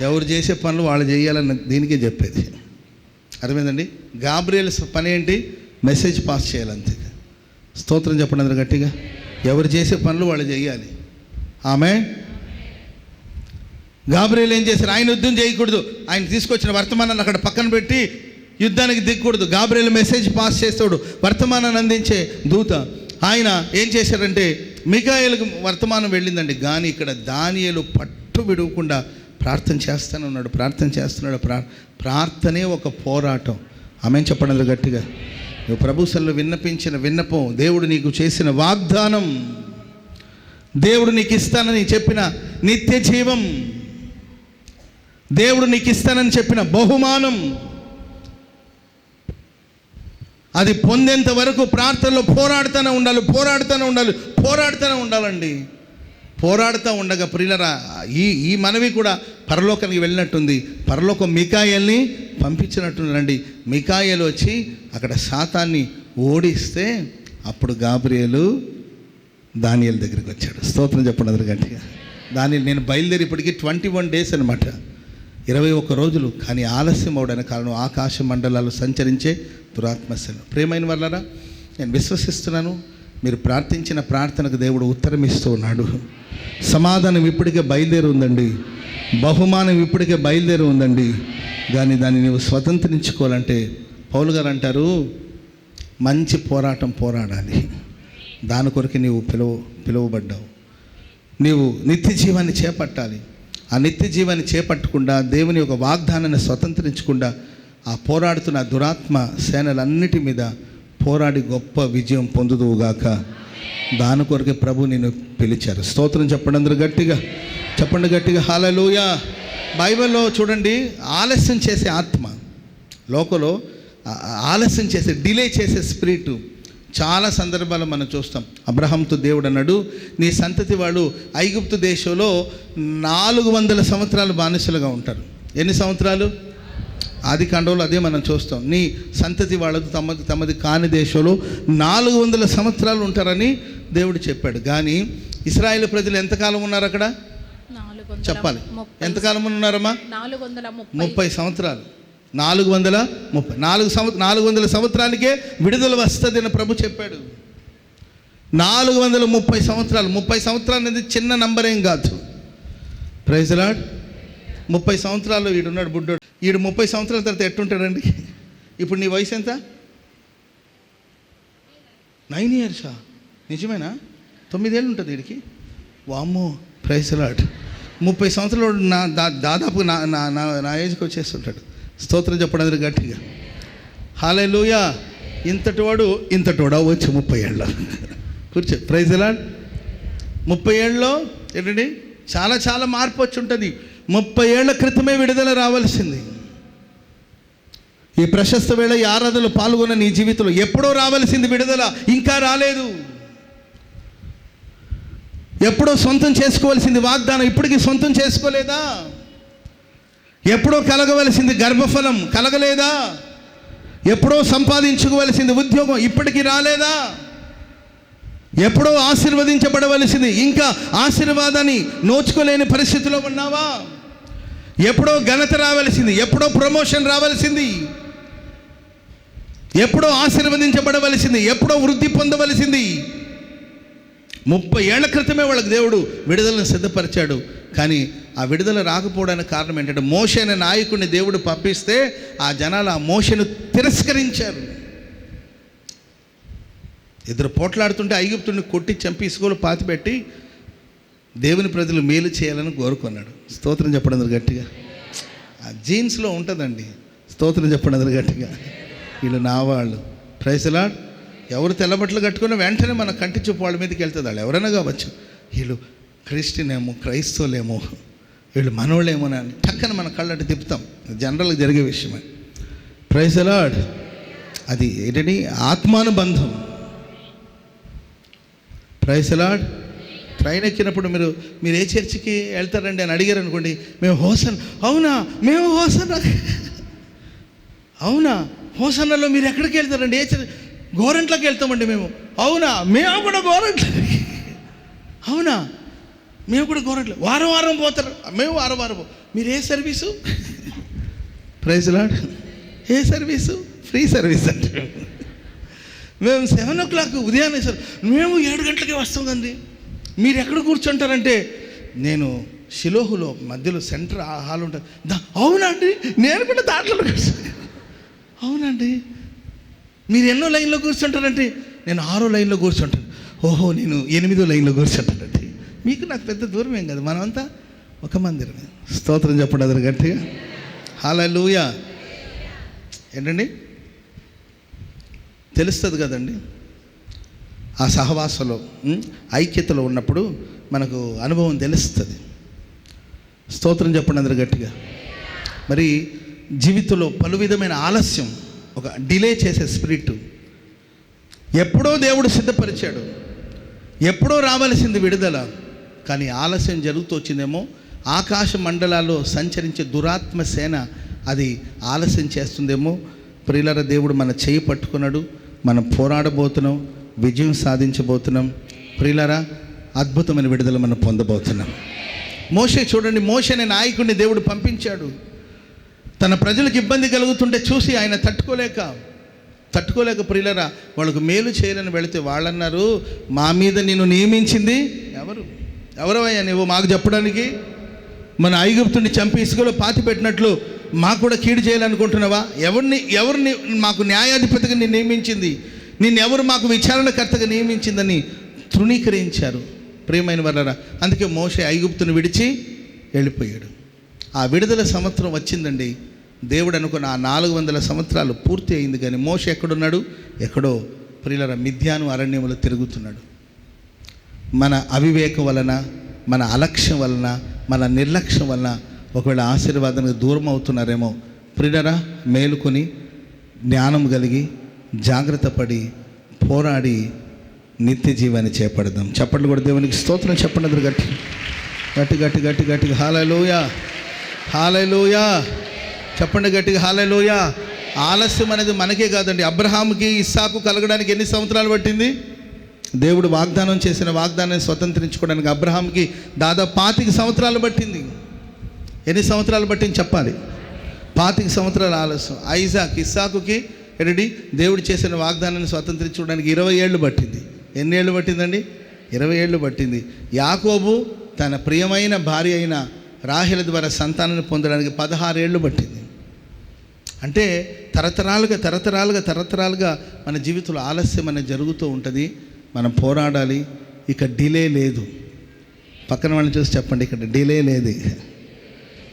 ఎవరు చేసే పనులు వాళ్ళు చేయాలని దీనికే చెప్పేది. అర్థమైందండి? గాబ్రియేల్ పని ఏంటి? మెసేజ్ పాస్ చేయాలంతే. స్తోత్రం చెప్పండి గట్టిగా. ఎవరు చేసే పనులు వాళ్ళు చేయాలి. ఆమె గాబ్రియేల్ ఏం చేశారు? ఆయన యుద్ధం చేయకూడదు. ఆయన తీసుకొచ్చిన వర్తమానాన్ని అక్కడ పక్కన పెట్టి యుద్ధానికి దిగకూడదు. గాబ్రియేల్ మెసేజ్ పాస్ చేస్తాడు, వర్తమానాన్ని అందించే దూత. ఆయన ఏం చేశారంటే మిఖాయేలుకు వర్తమానం వెళ్ళిందండి. కానీ ఇక్కడ దానియేలు పట్టు విడవకుండా ప్రార్థన చేస్తున్నాడు. ప్రార్థనే ఒక పోరాటం. ఆమేన్ చెప్పండి గట్టిగా. నువ్వు ప్రభు సన్నిధిలో విన్నపించిన విన్నపం, దేవుడు నీకు చేసిన వాగ్దానం, దేవుడు నీకు ఇస్తానని చెప్పిన నిత్య జీవం, దేవుడు నీకు ఇస్తానని చెప్పిన బహుమానం, అది పొందేంత వరకు ప్రార్థనలో పోరాడుతూనే ఉండాలండి. పోరాడుతూ ఉండగా ప్రియులరా, ఈ మనవి కూడా పరలోకానికి వెళ్ళినట్టుంది. పరలోకం మికాయేల్ని పంపించినట్టుందండి. మికాయేలు వచ్చి అక్కడ సాతాన్ని ఓడిస్తే అప్పుడు గాబ్రియేలు దానియేలు దగ్గరికి వచ్చాడు. స్తోత్రం చెప్పండి అందరు గట్టిగా. దానియేలు, నేను బయలుదేరి ఇప్పటికీ 21 డేస్ అనమాట, 21 రోజులు. కానీ ఆలస్యం అవడానికి కారణం ఆకాశ మండలాలు సంచరించే దురాత్మశలు. ప్రియమైన వాళ్ళారా, నేను విశ్వసిస్తున్నాను, మీరు ప్రార్థించిన ప్రార్థనకు దేవుడు ఉత్తరం ఇస్తూ ఉన్నాడు. సమాధానం ఇప్పటికే బయలుదేరి ఉందండి, బహుమానం ఇప్పటికే బయలుదేరి ఉందండి. కానీ దాన్ని నువ్వు స్వతంత్రించుకోవాలంటే పౌలు గారు అంటారు, మంచి పోరాటం పోరాడాలి. దాని కొరకు నీవు పిలువబడ్డావు. నీవు నిత్య జీవాన్ని చేపట్టాలి. ఆ నిత్య జీవాన్ని చేపట్టకుండా, దేవుని యొక్క వాగ్దానాన్ని స్వతంత్రించకుండా, ఆ పోరాడుతున్న దురాత్మ సేనలన్నిటి మీద పోరాడి గొప్ప విజయం పొందుదువుగాక. దాని కొరకే ప్రభు నేను పిలిచారు. స్తోత్రం చెప్పండి అందరూ గట్టిగా, చెప్పండి గట్టిగా హల్లెలూయా. బైబిల్లో చూడండి, ఆలస్యం చేసే ఆత్మ, లోకంలో ఆలస్యం చేసే, డిలే చేసే స్పిరిట్ చాలా సందర్భాలు మనం చూస్తాం. అబ్రహాంతో దేవుడు అన్నాడు, నీ సంతతి వాళ్ళు ఐగుప్తు దేశంలో 400 సంవత్సరాలు బానిసలుగా ఉంటారు. ఎన్ని సంవత్సరాలు? ఆది కాండంలో అదే మనం చూస్తాం. నీ సంతతి వాళ్ళకు తమది కాని దేశంలో 400 సంవత్సరాలు ఉంటారని దేవుడు చెప్పాడు. కానీ ఇశ్రాయేలు ప్రజలు ఎంతకాలం ఉన్నారు అక్కడ? చెప్పాలి, ఎంతకాలం ఉన్నారమ్మా? 30 సంవత్సరాలు. 400 సంవత్సరానికే విడుదల వస్తుంది అని ప్రభు చెప్పాడు. 430 సంవత్సరాలు. 30 సంవత్సరాలు అనేది చిన్న నంబర్ ఏం కాదు. Praise lord. 30 సంవత్సరాలు వీడున్నాడు బుడ్డోడు. 30 సంవత్సరాల తర్వాత ఎట్టుంటాడండి? ఇప్పుడు నీ వయసు ఎంత? 9 years. నిజమేనా? 9 ఏళ్ళు ఉంటుంది వీడికి. వామ్మో, ప్రైజ్ లార్డ్. 30 సంవత్సరాలు దాదాపు నా ఏజ్కి వచ్చేస్తుంటాడు. స్తోత్రం చెప్పడం గట్టిగా హల్లెలూయా. ఇంతటివాడు వచ్చి 30 ఏళ్ళ కూర్చో. Praise lord. 30 ఏళ్ళలో ఏంటండి చాలా మార్పు వచ్చి ఉంటుంది. 30 ఏళ్ల క్రితమే విడుదల రావాల్సింది. ఈ ప్రశస్త వేళ ఈ ఆరాధనలో పాల్గొన్న నీ జీవితంలో ఎప్పుడో రావాల్సింది విడుదల, ఇంకా రాలేదు. ఎప్పుడో సొంతం చేసుకోవాల్సింది వాగ్దానం, ఇప్పటికీ సొంతం చేసుకోలేదా? ఎప్పుడో కలగవలసింది గర్భఫలం, కలగలేదా? ఎప్పుడో సంపాదించుకోవలసింది ఉద్యోగం, ఇప్పటికీ రాలేదా? ఎప్పుడో ఆశీర్వదించబడవలసింది, ఇంకా ఆశీర్వాదాన్ని నోచుకోలేని పరిస్థితిలో ఉన్నావా? ఎప్పుడో ఘనత రావలసింది, ఎప్పుడో ప్రమోషన్ రావలసింది, ఎప్పుడో ఆశీర్వదించబడవలసింది, ఎప్పుడో వృద్ధి పొందవలసింది 30 ఏళ్ల క్రితమే వాళ్ళకి దేవుడు విడుదలను సిద్ధపరిచాడు. కానీ ఆ విడుదల రాకపోవడానికి కారణం ఏంటంటే, మోషే అనే నాయకుడిని దేవుడు పంపిస్తే ఆ జనాలు ఆ మోషేను తిరస్కరించారు. ఇద్దరు పోట్లాడుతుంటే ఐగుప్తుడిని కొట్టి చంపి ఇసుకలో పాతిపెట్టి దేవుని ప్రజలు మేలు చేయాలని కోరుకున్నాడు. స్తోత్రం చెప్పడం గట్టిగా. ఆ జీన్స్లో ఉంటుందండి. స్తోత్రం చెప్పడం గట్టిగా. వీళ్ళు నా వాళ్ళు. Praise Lord. ఎవరు తెల్లబట్టలు కట్టుకున్నా వెంటనే మన కంటి చూపు వాళ్ళ మీదకి వెళ్తుంది. వాళ్ళు ఎవరైనా కావచ్చు. వీళ్ళు క్రిస్టియన్ ఏమో, క్రైస్తవులేమో, వీళ్ళు మనోళ్ళేమో అని టక్కన మన కళ్ళంటే తిప్పుతాం. జనరల్గా జరిగే విషయమే. Praise Lord. అది ఏంటంటే ఆత్మానుబంధం. Praise lord. ట్రైన్ ఎక్కినప్పుడు మీరు ఏ చర్చికి వెళ్తారండి అని అడిగారు అనుకోండి, మేము హోసన్. అవునా, మేము హోసన్. అవునా, హోసన్నలో మీరు ఎక్కడికి వెళ్తారండి? ఏ చర్చి? గోరంట్లకి వెళ్తామండి మేము. అవునా, మేము కూడా గోరంట్లకి. అవునా, మేము కూడా గోరంట్ల. వారం పోతారు, మేము వారం. మీరు ఏ సర్వీసు? Praise Lord. ఏ సర్వీసు? ఫ్రీ సర్వీస్ అంటే. మేము 7 o'clock ఉదయాన్నే సార్, మేము 7 గంటలకే వస్తాం కండి. మీరు ఎక్కడ కూర్చుంటారంటే, నేను షిలోహులో మధ్యలో సెంటర్ హాల్ ఉంటుంది. అవునండి, నేను కూడా దాంట్లో కూర్చుంటాను. అవునండి, మీరు ఎన్నో లైన్లో కూర్చుంటారంటే, నేను 6వ లైన్లో కూర్చుంటాను. ఓహో, నేను 8వ లైన్లో కూర్చుంటానండి. మీకు నాకు పెద్ద దూరం ఏం కదా, మనమంతా ఒక మందిరమే. స్తోత్రం చెప్పండి అందరు గట్టిగా. హల్లెలూయా. ఏంటండి, తెలుస్తుంది కదండి ఆ సహవాసంలో ఐక్యతలో ఉన్నప్పుడు మనకు అనుభవం తెలుస్తుంది. స్తోత్రం చెప్పండి అందరు గట్టిగా. మరి జీవితంలో పలు విధమైన ఆలస్యం, ఒక డిలే చేసే స్పిరిట్ ఎప్పుడో దేవుడు సిద్ధపరిచాడు, ఎప్పుడో రావాల్సింది విడుదల, కానీ ఆలస్యం జరుగుతూ వచ్చిందేమో. ఆకాశ మండలాల్లో సంచరించే దురాత్మ సేన అది ఆలస్యం చేస్తుందేమో. ప్రియులారా, దేవుడు మన చేయి పట్టుకున్నాడు, మనం పోరాడబోతున్నాం, విజయం సాధించబోతున్నాం. ప్రియులారా, అద్భుతమైన విడుదల మనం పొందబోతున్నాం. మోషే చూడండి, మోషే అనే నాయకుడిని దేవుడు పంపించాడు. తన ప్రజలకు ఇబ్బంది కలుగుతుంటే చూసి ఆయన తట్టుకోలేక ప్రియులరా వాళ్ళకు మేలు చేయాలని వెళితే వాళ్ళన్నారు, మా మీద నిన్ను నియమించింది ఎవరవయ్యా నువ్వు మాకు చెప్పడానికి? మన ఐగుప్తుని చంపి ఇసుకలో పాతి పెట్టినట్లు మాకు కూడా కీడు చేయాలనుకుంటున్నావా? ఎవరిని మాకు న్యాయాధిపతిగా నిన్ను నియమించింది? నిన్నెవరు మాకు విచారణకర్తగా నియమించిందని తృణీకరించారు. ప్రియమైన వారలారా, అందుకే మోషే ఐగుప్తుని విడిచి వెళ్ళిపోయాడు. ఆ విడుదల సంవత్సరం వచ్చిందండి. దేవుడు అనుకున్న ఆ 400 సంవత్సరాలు పూర్తి అయింది, కానీ మోషే ఎక్కడున్నాడు? ఎక్కడో ప్రియులరా మిద్యాను అరణ్యములో తిరుగుతున్నాడు. మన అవివేకం వలన, మన అలక్ష్యం వలన, మన నిర్లక్ష్యం వలన ఒకవేళ ఆశీర్వాదానికి దూరం అవుతున్నారేమో. ప్రియులరా, మేలుకొని జ్ఞానం కలిగి జాగ్రత్త పడి పోరాడి నిత్య జీవాన్ని చేపడదాం. చప్పట్లు కూడా దేవునికి స్తోత్రం చెప్పండి అందరూ గట్టి గట్టి గట్టి గట్టి గట్టిగా హల్లెలూయా, హల్లెలూయా చెప్పండి గట్టిగా హల్లెలూయా. ఆలస్యం అనేది మనకే కాదండి, అబ్రహాముకి ఇస్సాకు కలగడానికి ఎన్ని సంవత్సరాలు పట్టింది? దేవుడు వాగ్దానం చేసిన వాగ్దానాన్ని స్వతంత్రించుకోవడానికి అబ్రహాంకి దాదాపు 25 సంవత్సరాలు పట్టింది. ఎన్ని సంవత్సరాలు పట్టింది చెప్పాలి? 25 సంవత్సరాలు ఆలస్యం. ఇస్సాకుకి ఎరడి దేవుడు చేసిన వాగ్దానాన్ని స్వతంత్రించుకోవడానికి 20 ఏళ్ళు పట్టింది. ఎన్ని ఏళ్ళు పట్టిందండి? 20 ఏళ్ళు పట్టింది. యాకోబు తన ప్రియమైన భార్య అయిన రాహేలు ద్వారా సంతానాన్ని పొందడానికి 16 ఏళ్ళు పట్టింది. అంటే తరతరాలుగా మన జీవితంలో ఆలస్యం అనేది జరుగుతూ ఉంటుంది. మనం పోరాడాలి. ఇక డిలే లేదు. పక్కన వాళ్ళని చూసి చెప్పండి, ఇక్కడ డిలే లేదు,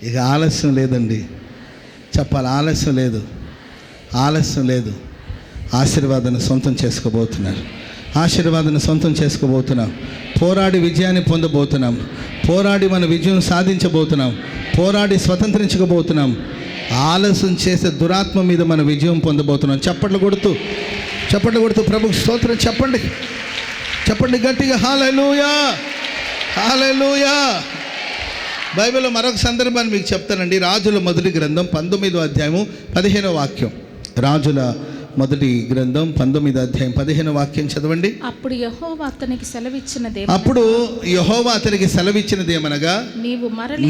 ఇక ఆలస్యం లేదండి. చెప్పాలి, ఆలస్యం లేదు. ఆశీర్వాదాన్ని సొంతం చేసుకోబోతున్నాం. పోరాడి విజయాన్ని పొందబోతున్నాం. పోరాడి మన విజయం సాధించబోతున్నాం. పోరాడి స్వతంత్రించబోతున్నాం. ఆలస్యం చేసే దురాత్మ మీద మన విజయం పొందబోతున్నాం. చప్పట్లు కొడుతూ ప్రభుకు స్తోత్రం చెప్పండి గట్టిగా హల్లెలూయా, హల్లెలూయా. బైబిల్లో మరొక సందర్భాన్ని మీకు చెప్తానండి. రాజుల మొదటి గ్రంథం 19వ అధ్యాయము 15వ వాక్యం. రాజుల మొదటి గ్రంథం 19వ అధ్యాయం 15వ వాక్యం చదవండి.
అప్పుడు యెహోవా అతనికి సెలవిచ్చినదేమనగా,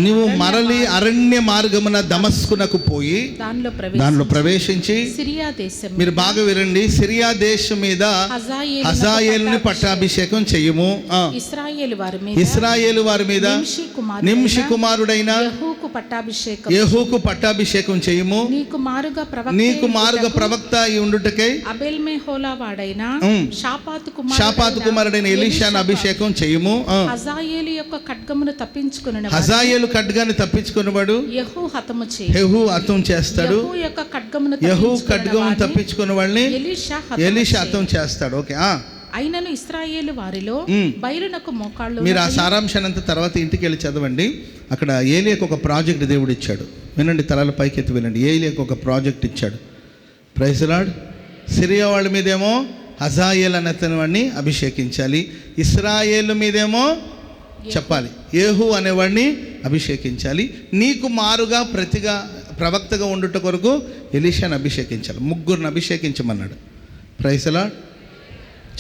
నీవు మరలి అరణ్య మార్గమున దమస్కునకు పోయి దానిలో ప్రవేశించి మీరు బాగా వినండి, సిరియా దేశం మీద హజాయేలుని పట్టాభిషేకం చెయ్యము. ఇశ్రాయేలు వారి మీద నింషి కుమారుడైన యెహూకు పట్టాభిషేకం చెయ్యము. నీకు మారుగా ప్రవక్త ఉండుటకై షాపాతు కుమారుడైన ఎలీషాను అభిషేకం చెయ్యము. హజాయేలు యొక్క ఖడ్గమును తప్పించుకొనువాడు
హజాయేలు ఖడ్గాన్ని తప్పించుకొనువాడు యెహూ హతం చేస్తాడు. యెహూ ఖడ్గమును తప్పించుకున్న వాళ్ళని ఎలీషా హతం చేస్తాడు. ఓకే.
అయినను ఇశ్రాయేలు వారిలో బయలునకు మోకాళ్ళు.
మీరు ఆ సారాంశాన్ని అంతా తర్వాత ఇంటికి వెళ్ళి చదవండి. అక్కడ ఏలియాకు ఒక ప్రాజెక్ట్ దేవుడు ఇచ్చాడు. వినండి, తలల పైకి ఎత్తి వినండి. ఏలియాకు ఒక ప్రాజెక్ట్ ఇచ్చాడు. Praise the lord. సిరియా వాళ్ళ మీదేమో హజాయేల్ అనే వాడిని అభిషేకించాలి. ఇశ్రాయేలు మీదేమో చెప్పాలి యెహూ అనేవాడిని అభిషేకించాలి. నీకు మారుగా ప్రవక్తగా ఉండుట కొరకు ఎలీషాను అభిషేకించాలి. ముగ్గురిని అభిషేకించమన్నాడు. ప్రైజ్ ది లార్డ్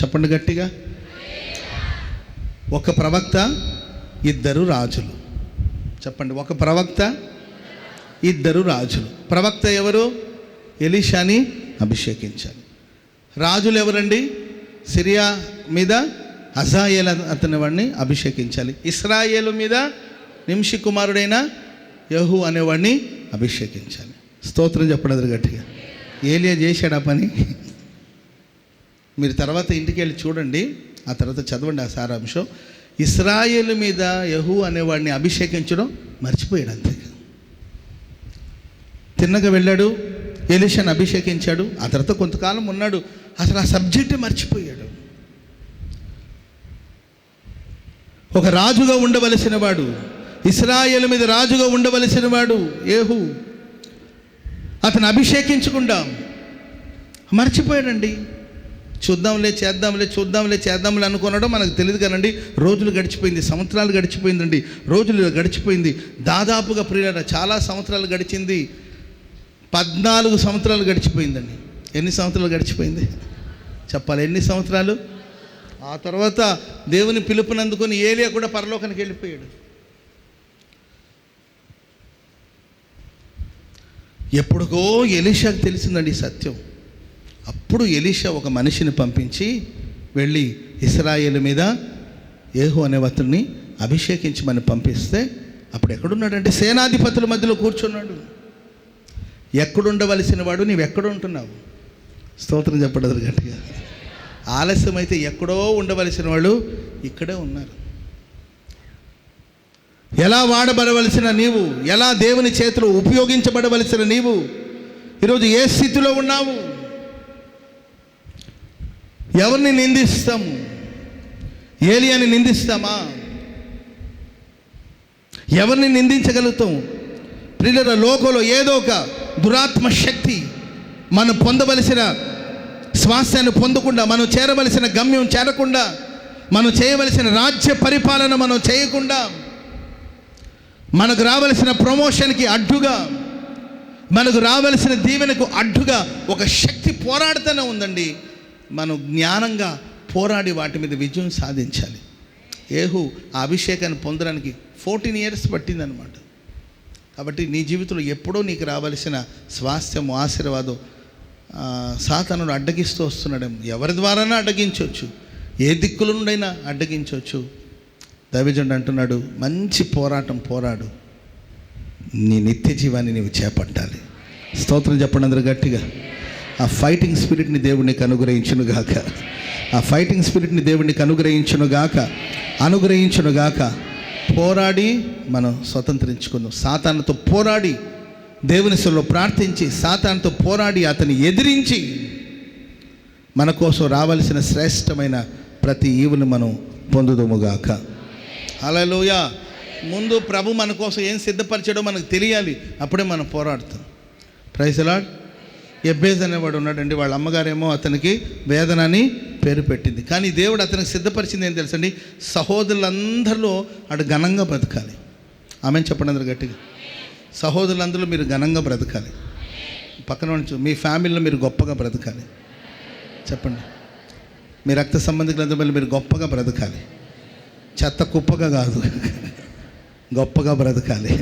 చెప్పండి గట్టిగా. ఒక ప్రవక్త, 2 రాజులు. చెప్పండి, ఒక ప్రవక్త, 2 రాజులు. ప్రవక్త ఎవరు? ఎలీషాని అభిషేకించాలి. రాజులు ఎవరండి? సిరియా మీద హజాయేల్ అతని వాడిని అభిషేకించాలి. ఇశ్రాయేలు మీద నింషి కుమారుడైన యెహూ అనేవాడిని అభిషేకించాలి. స్తోత్రం చెప్పడం గట్టిగా. ఏలియా చేశాడు ఆ పని. మీరు తర్వాత ఇంటికి వెళ్ళి చూడండి, ఆ తర్వాత చదవండి ఆ సారాంశం. ఇశ్రాయేలు మీద యెహూ అనేవాడిని అభిషేకించడం మర్చిపోయాడు అంతే. తిన్నగా వెళ్ళాడు, ఎలీషాను అభిషేకించాడు. ఆ తర్వాత కొంతకాలం ఉన్నాడు, అసలు ఆ సబ్జెక్టే మర్చిపోయాడు. ఒక రాజుగా ఉండవలసిన వాడు, ఇశ్రాయేలు మీద రాజుగా ఉండవలసిన వాడు యేహూ, అతను అభిషేకించకుండా మర్చిపోయాడండి. చూద్దాంలే చేద్దాంలే అనుకున్నాడో మనకు తెలియదు కానండి. రోజులు గడిచిపోయింది, సంవత్సరాలు గడిచిపోయిందండి, రోజులు గడిచిపోయింది. దాదాపుగా ప్రియులారా చాలా సంవత్సరాలు గడిచింది. 14 సంవత్సరాలు గడిచిపోయిందండి. ఎన్ని సంవత్సరాలు గడిచిపోయింది చెప్పాలి? ఎన్ని సంవత్సరాలు? ఆ తర్వాత దేవుని పిలుపునందుకొని ఏలియా కూడా పరలోకానికి వెళ్ళిపోయాడు. ఎప్పుడుగో ఎలీషాకు తెలిసిందండి ఈ సత్యం. అప్పుడు ఎలీషా ఒక మనిషిని పంపించి వెళ్ళి ఇశ్రాయేలు మీద యేహూ అనే అతన్ని అభిషేకించమని పంపిస్తే, అప్పుడు ఎక్కడున్నాడంటే సేనాధిపతుల మధ్యలో కూర్చున్నాడు. ఎక్కడుండవలసిన వాడు నీవెక్కడుంటున్నావు? స్తోత్రం చెప్పడం గట్టిగా. ఆలస్యమైతే ఎక్కడో ఉండవలసిన వాళ్ళు ఇక్కడే ఉన్నారు. ఎలా వాడబడవలసిన నీవు, ఎలా దేవుని చేతిలో ఉపయోగించబడవలసిన నీవు ఈరోజు ఏ స్థితిలో ఉన్నావు? ఎవరిని నిందిస్తాము? ఏలియాని నిందిస్తామా? ఎవరిని నిందించగలుగుతాం? ప్రియుల లోకంలో ఏదో ఒక దురాత్మ శక్తి మనం పొందవలసిన స్వాస్థ్యాన్ని పొందకుండా, మనం చేరవలసిన గమ్యం చేరకుండా, మనం చేయవలసిన రాజ్య పరిపాలన మనం చేయకుండా, మనకు రావలసిన ప్రమోషన్కి అడ్డుగా, మనకు రావలసిన దీవెనకు అడ్డుగా ఒక శక్తి పోరాడుతూనే ఉందండి. మనం జ్ఞానంగా పోరాడి వాటి మీద విజయం సాధించాలి. యేహూ ఆ అభిషేకాన్ని పొందడానికి 14 years పట్టిందనమాట. కాబట్టి నీ జీవితంలో ఎప్పుడో నీకు రావలసిన స్వాస్థ్యము, ఆశీర్వాదం సాతానుడు అడ్డగిస్తూ వస్తున్నాడేమో. ఎవరి ద్వారానే అడ్డగించవచ్చు, ఏ దిక్కుల నుండైనా అడ్డగించవచ్చు. దైవజనుడు అంటున్నాడు, మంచి పోరాటం పోరాడు, నీ నిత్య జీవాన్ని నీవు చేపట్టాలి. స్తోత్రం చెప్పండి అందరూ గట్టిగా. ఆ ఫైటింగ్ స్పిరిట్ని దేవుడికి అనుగ్రహించునుగాక. ఆ ఫైటింగ్ స్పిరిట్ని దేవుడికి అనుగ్రహించునుగాక. పోరాడి మనం స్వతంత్రించుకుందాం. సాతానుతో పోరాడి దేవుని సన్నిధిలో ప్రార్థించి, సాతానుతో పోరాడి అతన్ని ఎదిరించి మన కోసం రావాల్సిన శ్రేష్టమైన ప్రతి ఈవుని మనం పొందుదుముగాక. హల్లెలూయా. ముందు ప్రభు మన కోసం ఏం సిద్ధపరిచాడో మనకు తెలియాలి, అప్పుడే మనం పోరాడుతాం. Praise the Lord. ఎబ్బేజ్ అనేవాడు ఉన్నాడండి. వాళ్ళ అమ్మగారేమో అతనికి వేదన అని పేరు పెట్టింది. కానీ దేవుడు అతనికి సిద్ధపరిచింది ఏం తెలుసండి? సహోదరులందరిలో అటు ఘనంగా బ్రతకాలి. ఆమెను చెప్పండి అందరు గట్టిగా. సహోదరులందరూ మీరు ఘనంగా బ్రతకాలి. పక్కన నుంచి మీ ఫ్యామిలీలో మీరు గొప్పగా బ్రతకాలి. చెప్పండి. మీ రక్త సంబంధికులందరూ మీరు గొప్పగా బ్రతకాలి. చెత్త కుప్పగా కాదు, గొప్పగా బ్రతకాలి.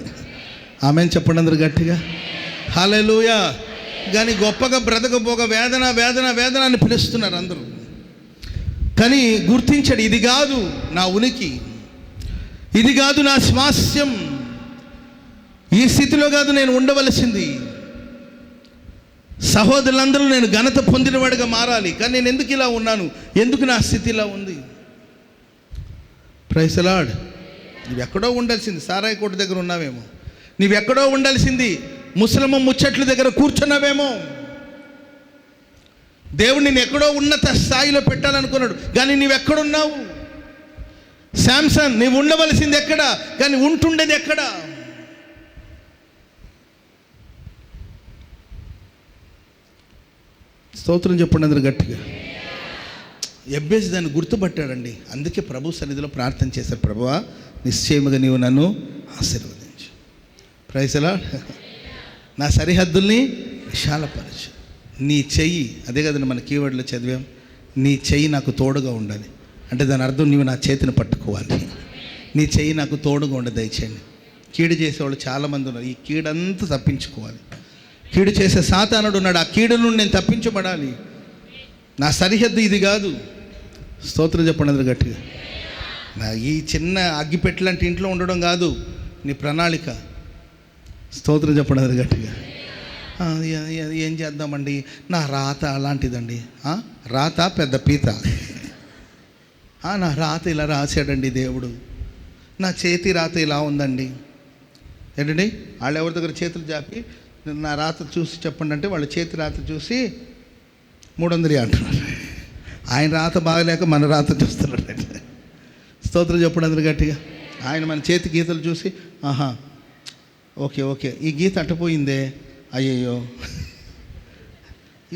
ఆమెను చెప్పండి అందరు గట్టిగా. హల్లెలూయా. కానీ గొప్పగా బ్రతకపోగా వేదన వేదన వేదన అని పిలుస్తున్నారు అందరూ. కానీ గుర్తించడు, ఇది కాదు నా ఉనికి, ఇది కాదు నా స్వాస్థ్యం, ఈ స్థితిలో కాదు నేను ఉండవలసింది. సహోదరులందరూ నేను ఘనత పొందినవాడిగా మారాలి. కానీ నేను ఎందుకు ఇలా ఉన్నాను? ఎందుకు నా స్థితి ఇలా ఉంది? Praise the lord. నువ్వెక్కడో ఉండాల్సింది సారాయి కొట్టు దగ్గర ఉన్నావేమో, నువ్వెక్కడో ఉండాల్సింది ముసలమ్మ ముచ్చట్ల దగ్గర కూర్చున్నావేమో. దేవుడు నేను ఎక్కడో ఉన్నత స్థాయిలో పెట్టాలనుకున్నాడు, కానీ నువ్వెక్కడున్నావు? శాంసన్, నువ్వు ఉండవలసింది ఎక్కడ, కానీ ఉంటుండేది ఎక్కడ? స్తోత్రం చెప్పండి అందరు గట్టిగా. ఎబ్బేసి దాన్ని గుర్తుపట్టాడండి. అందుకే ప్రభు సన్నిధిలో ప్రార్థన చేశారు, ప్రభువా నిశ్చయముగా నీవు నన్ను ఆశీర్వదించు. Praise the Lord. నా సరిహద్దుల్ని విశాలపరచు. నీ చెయ్యి, అదే కదండి మన కీవర్డ్లో చదివాం, నీ చెయ్యి నాకు తోడుగా ఉండాలి. అంటే దాని అర్థం నీవు నా చేతిని పట్టుకోవాలి. నీ చెయ్యి నాకు తోడుగా ఉండి దయచేయండి. కీడు చేసేవాళ్ళు చాలామంది ఉన్నారు. ఈ కీడంతా తప్పించుకోవాలి. కీడు చేసే సాతానుడు ఉన్నాడు, ఆ కీడు నుండి నేను తప్పించబడాలి. నా సరిహద్దు ఇది కాదు. స్తోత్రం చెప్పండి అందరు గట్టిగా. నా ఈ చిన్న అగ్గిపెట్టెలాంటి ఇంట్లో ఉండడం కాదు నీ ప్రణాళిక. స్తోత్రం చెప్పండి అందరు గట్టిగా. ఏం చేద్దామండి, నా రాత అలాంటిదండి. రాత పెద్ద పీత. నా రాత ఇలా రాశాడండి దేవుడు, నా చేతి రాత ఇలా ఉందండి. ఏంటండి వాళ్ళు ఎవరి దగ్గర చేతులు చాపి నా రాత చూసి చెప్పండి అంటే వాళ్ళ చేతి రాత చూసి 300 అంటున్నారు. ఆయన రాత బాగలేక మన రాత చూస్తున్నాడు. స్తోత్రం చెప్పండి అందరు గట్టిగా. ఆయన మన చేతి గీతలు చూసి ఆహా ఓకే ఈ గీత అట్టపోయిందే, అయ్యయ్యో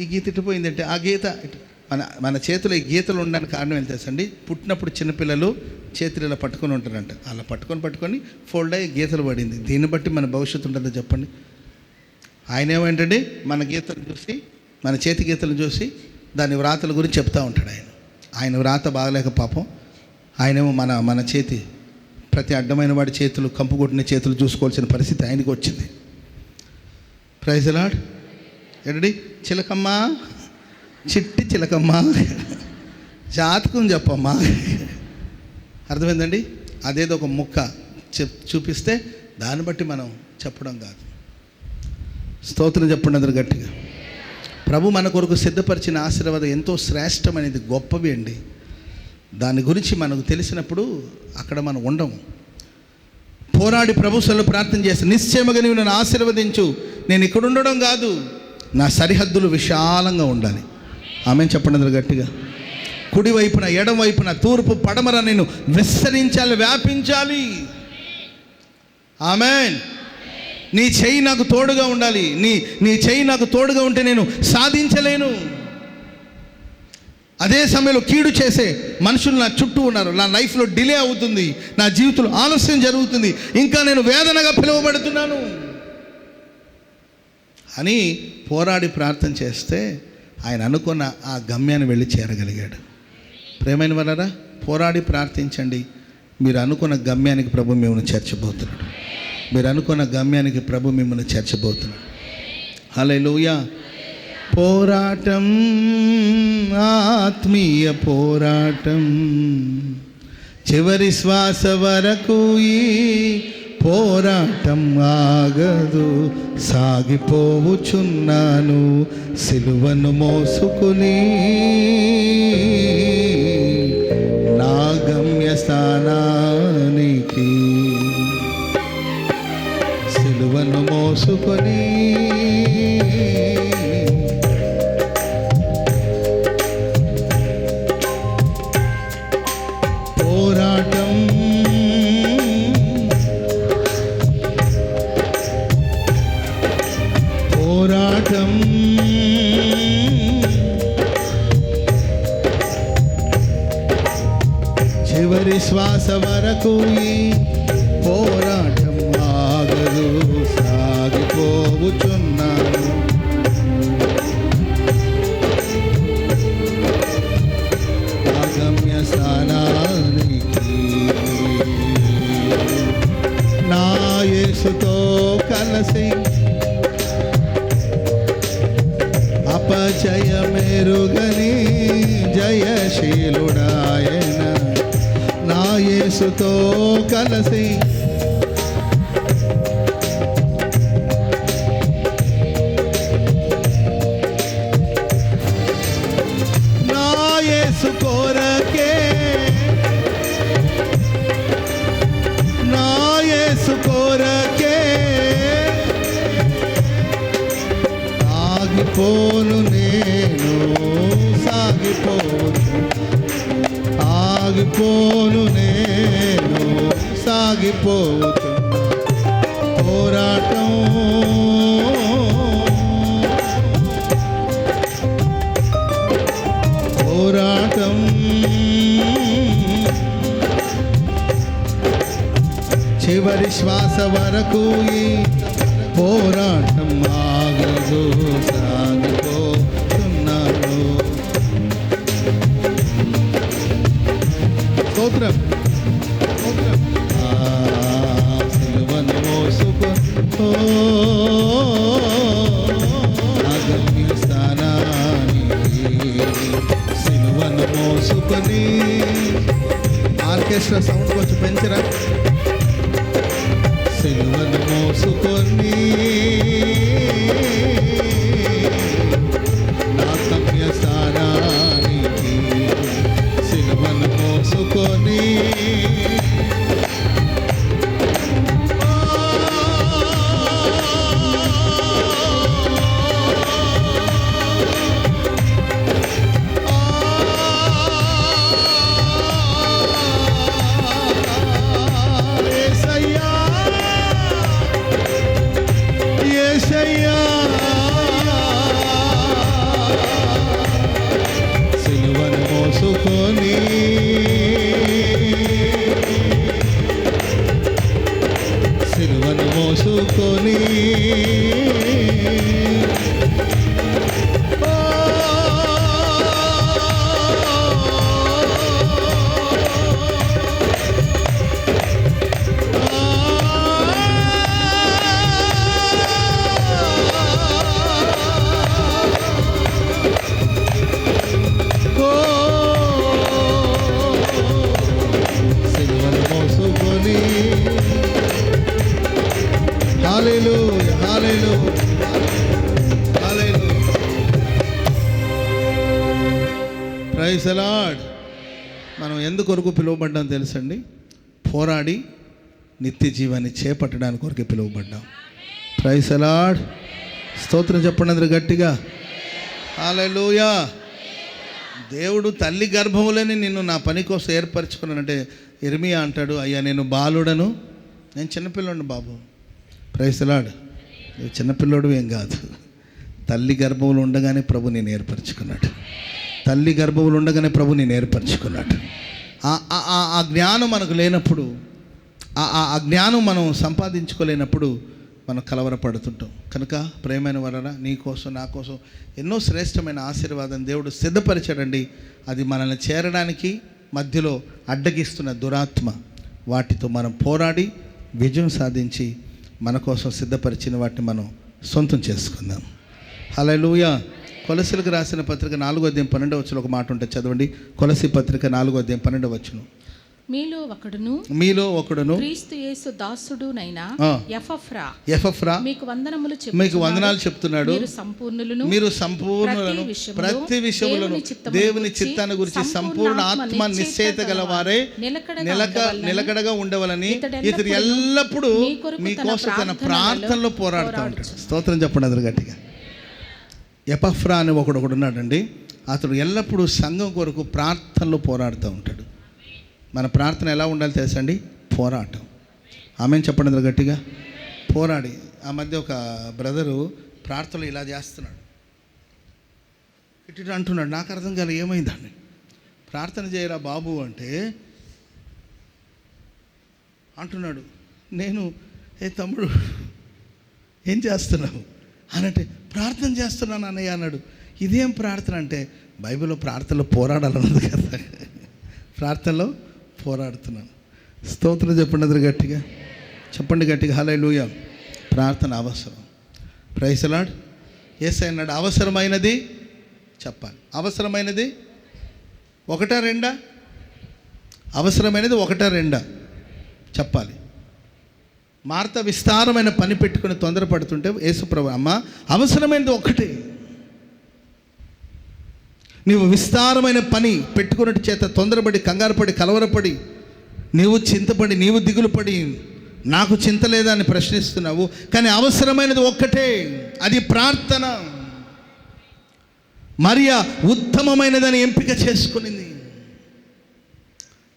ఈ గీత ఇట్టుపోయిందంటే ఆ గీత మన చేతిలో ఈ గీతలు ఉండడానికి కారణం ఏం తెలుసండి? పుట్టినప్పుడు చిన్నపిల్లలు చేతులు ఇలా పట్టుకొని ఉంటారంట. అలా పట్టుకొని ఫోల్డ్ అయ్యి గీతలు పడింది. దీన్ని బట్టి మన భవిష్యత్తు ఉంటుందో చెప్పండి. ఆయన ఏమేంటండి మన గీతలు చూసి, మన చేతి గీతలు చూసి దాని వ్రాతల గురించి చెప్తూ ఉంటాడు. ఆయన వ్రాత బాగలేక పాపం ఆయనేమో మన చేతి ప్రతి అడ్డమైన వాడి చేతులు, కంపు కొట్టిన చేతులు చూసుకోవాల్సిన పరిస్థితి ఆయనకి వచ్చింది. Praise the lord. ఏంటండి చిలకమ్మ, చిట్టి చిలకమ్మ, జాతకం చెప్పమ్మా. అర్థమైందండి? అదేదో ఒక ముక్క చూపిస్తే దాన్ని బట్టి మనం చెప్పడం కాదు. స్తోత్రం చెప్పండి అందరు గట్టిగా. ప్రభు మన కొరకు సిద్ధపరిచిన ఆశీర్వాదం ఎంతో శ్రేష్టమైనది, గొప్పవి అండి. దాని గురించి మనకు తెలిసినప్పుడు అక్కడ మనం ఉండము. పోరాడి ప్రభుత్వంలో ప్రార్థన చేస్తే నిశ్చయముగా నీవు నన్ను ఆశీర్వదించు. నేను ఇక్కడ ఉండడం కాదు, నా సరిహద్దులు విశాలంగా ఉండాలి. ఆమెన్ చెప్పండి అందరు గట్టిగా. కుడి వైపున, ఎడం వైపున, తూర్పు పడమర నేను విస్తరించాలి, వ్యాపించాలి. ఆమెన్. నీ చెయ్యి నాకు తోడుగా ఉండాలి. నీ చెయ్యి నాకు తోడుగా ఉంటే నేను సాధించలేను. అదే సమయంలో కీడు చేసే మనుషులు నా చుట్టూ ఉన్నారు. నా లైఫ్లో డిలే అవుతుంది, నా జీవితంలో ఆలస్యం జరుగుతుంది, ఇంకా నేను వేదనగా పిలువబడుతున్నాను అని పోరాడి ప్రార్థన చేస్తే ఆయన అనుకున్న ఆ గమ్యాన్ని వెళ్ళి చేరగలిగాడు. ప్రేమైన వాళ్ళరా, పోరాడి ప్రార్థించండి. మీరు అనుకున్న గమ్యానికి ప్రభు మిమ్మల్ని చేర్చబోతున్నాడు. మీరు అనుకున్న గమ్యానికి ప్రభు మిమ్మల్ని చేర్చబోతున్నాడు. హల్లెలూయా. పోరాటం, ఆత్మీయ పోరాటం, చివరి శ్వాస వరకు ఈ పోరాటం ఆగదు. సాగిపోవుచున్నాను సిలువను మోసుకుని, నా గమ్య స్థానానికి సిలువను మోసుకొని. పోరాటం, పోరాటం, చివరి శ్వాస వరకు ఈ పోరాటం ఆగదు. సాగిపోవుచున్నాను గమ్య స్థానానికి, నా యేసుతో కలిసి అపజయమెరుగని జయశీలుడాయన. నా యేసుతో కలిసి నా యేసు కోరకే, నా యేసు కోరకే ఆగిపోను నేను, సాగిపోను, ఆగిపోను నేను, సాగిపోతున్నా. పోరాటం, పోరాటం, చివరి శ్వాస వరకు ఈ పోరాటం ఆగదు. సాగిపోతున్నాను. స్తోత్రం, స్తోత్రం. సిలువను మోసుకొని గమ్య స్థానానికి, సిలువను మోసుకొని. ఆర్కెస్ట్రా సౌండ్ కొంచెం పెంచరా. సిలువను మోసుకొని సిలువను మోసుకొని సిలువను మోసుకొని హల్లెలూయా హల్లెలూయా హల్లెలూయా ప్రైజ్ ది లార్డ్. మనం ఎందుకొరకు పిలువబడ్డాం తెలుసండి? పోరాడి నిత్య జీవాన్ని చేపట్టడానికి కొరకు పిలువబడ్డాం. Praise the lord. స్తోత్రం చెప్పండి అందరూ గట్టిగా. హల్లెలూయా. దేవుడు తల్లి గర్భములని నిన్ను నా పని కోసం ఏర్పరచుకున్నానంటే ఇర్మియా అంటాడు, అయ్యా నేను బాలుడను, నేను చిన్నపిల్లోడు బాబు. Praise the Lord. నువ్వు చిన్నపిల్లోడు ఏం కాదు. తల్లి గర్భములు ఉండగానే ప్రభు నేను ఏర్పరచుకున్నాడు. తల్లి గర్భములు ఉండగానే ప్రభు నేను ఏర్పరచుకున్నాడు. ఆ జ్ఞానం మనకు లేనప్పుడు, ఆ జ్ఞానం మనం సంపాదించుకోలేనప్పుడు మనం కలవరపడుతుంటాం. కనుక ప్రేమైన వలన నీ కోసం నా కోసం ఎన్నో శ్రేష్టమైన ఆశీర్వాదం దేవుడు సిద్ధపరిచాడండి. అది మనల్ని చేరడానికి మధ్యలో అడ్డగిస్తున్న దురాత్మ, వాటితో మనం పోరాడి విజయం సాధించి మన కోసం సిద్ధపరిచిన వాటిని మనం సొంతం చేసుకుందాం. హల్లెలూయా. కొలసీలకు రాసిన పత్రిక 4:12 ఒక మాట ఉంటే చదవండి. కొలసీ పత్రిక 4:12.
మీలో ఒకడును
క్రీస్తు యేసు దాసుడునైన
ఎపఫ్రా
మీకు
వందనాలు చెప్తున్నాడు.
మీరు సంపూర్ణులను ప్రతి విషయములను దేవుని చిత్తాన్ని గురించి సంపూర్ణ ఆత్మ నిశ్చయిత గలవారే నిలకడగా ఉండవలని ఇతడు ఎల్లప్పుడూ మీకోసం తన ప్రార్థనలో పోరాడుతూ ఉంటాడు. స్తోత్రం చెప్పండి అందరు గట్టిగా. ఎపఫ్రా అని ఒకడు ఉన్నాడండి. అతడు ఎల్లప్పుడూ సంఘం కొరకు ప్రార్థనలో పోరాడుతూ ఉంటాడు. మన ప్రార్థన ఎలా ఉండాలి తెలుసండి? పోరాటం. ఆమెను చెప్పండి అందరూ గట్టిగా. పోరాడి. ఆ మధ్య ఒక బ్రదరు ప్రార్థనలు ఇలా చేస్తున్నాడు, ఇటు అంటున్నాడు. నాకు అర్థం కాదు ఏమైందని. ప్రార్థన చేయరా బాబు అంటే అంటున్నాడు. నేను ఏ తమ్ముడు ఏం చేస్తున్నావు అని అంటే, ప్రార్థన చేస్తున్నాను అన్నయ్య అన్నాడు. ఇదేం ప్రార్థన అంటే, బైబిల్లో ప్రార్థనలో పోరాడాలన్నది కదా. ప్రార్థనలో పోరాడుతున్నాను. స్తోత్రం చెప్పండి అందరు గట్టిగా. చెప్పండి గట్టిగా. హల్లెలూయా. ప్రార్థన అవసరం. Praise the lord. యేసయ్య అన్నాడు అవసరమైనది చెప్పాలి. అవసరమైనది ఒకటా రెండా? అవసరమైనది ఒకటా రెండా చెప్పాలి. మార్త విస్తారమైన పని పెట్టుకుని తొందరపడుతుంటే యేసుప్రభు, అమ్మ అవసరమైనది ఒకటే. నీవు విస్తారమైన పని పెట్టుకున్నట్టు చేత తొందరపడి కంగారుపడి కలవరపడి నీవు చింతపడి నీవు దిగులు పడి నాకు చింత లేదా అని ప్రశ్నిస్తున్నావు. కానీ అవసరమైనది ఒక్కటే, అది ప్రార్థన. మరియా ఉత్తమమైనదని ఎంపిక చేసుకునింది.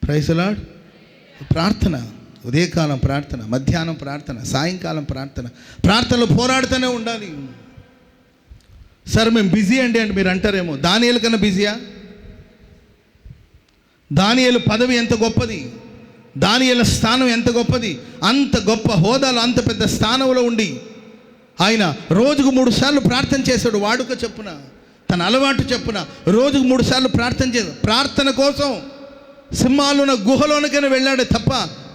Praise the lord. ప్రార్థన. ఉదయకాలం ప్రార్థన, మధ్యాహ్నం ప్రార్థన, సాయంకాలం ప్రార్థన. ప్రార్థనలో పోరాడుతూనే ఉండాలి. సార్ మేము బిజీ అండి అంటే మీరు అంటారేమో, దానియేలు కన్నా బిజీయా? దానియేలు పదవి ఎంత గొప్పది, దానియేలు స్థానం ఎంత గొప్పది. అంత గొప్ప హోదాలో అంత పెద్ద స్థానంలో ఉండి ఆయన రోజుకు 3 సార్లు ప్రార్థన చేశాడు. వాడుక చెప్పున, తన అలవాటు చెప్పున రోజుకు 3 సార్లు ప్రార్థన చేశాడు. ప్రార్థన కోసం సింహాలున్న గుహలోనికైనా వెళ్ళాడే తప్ప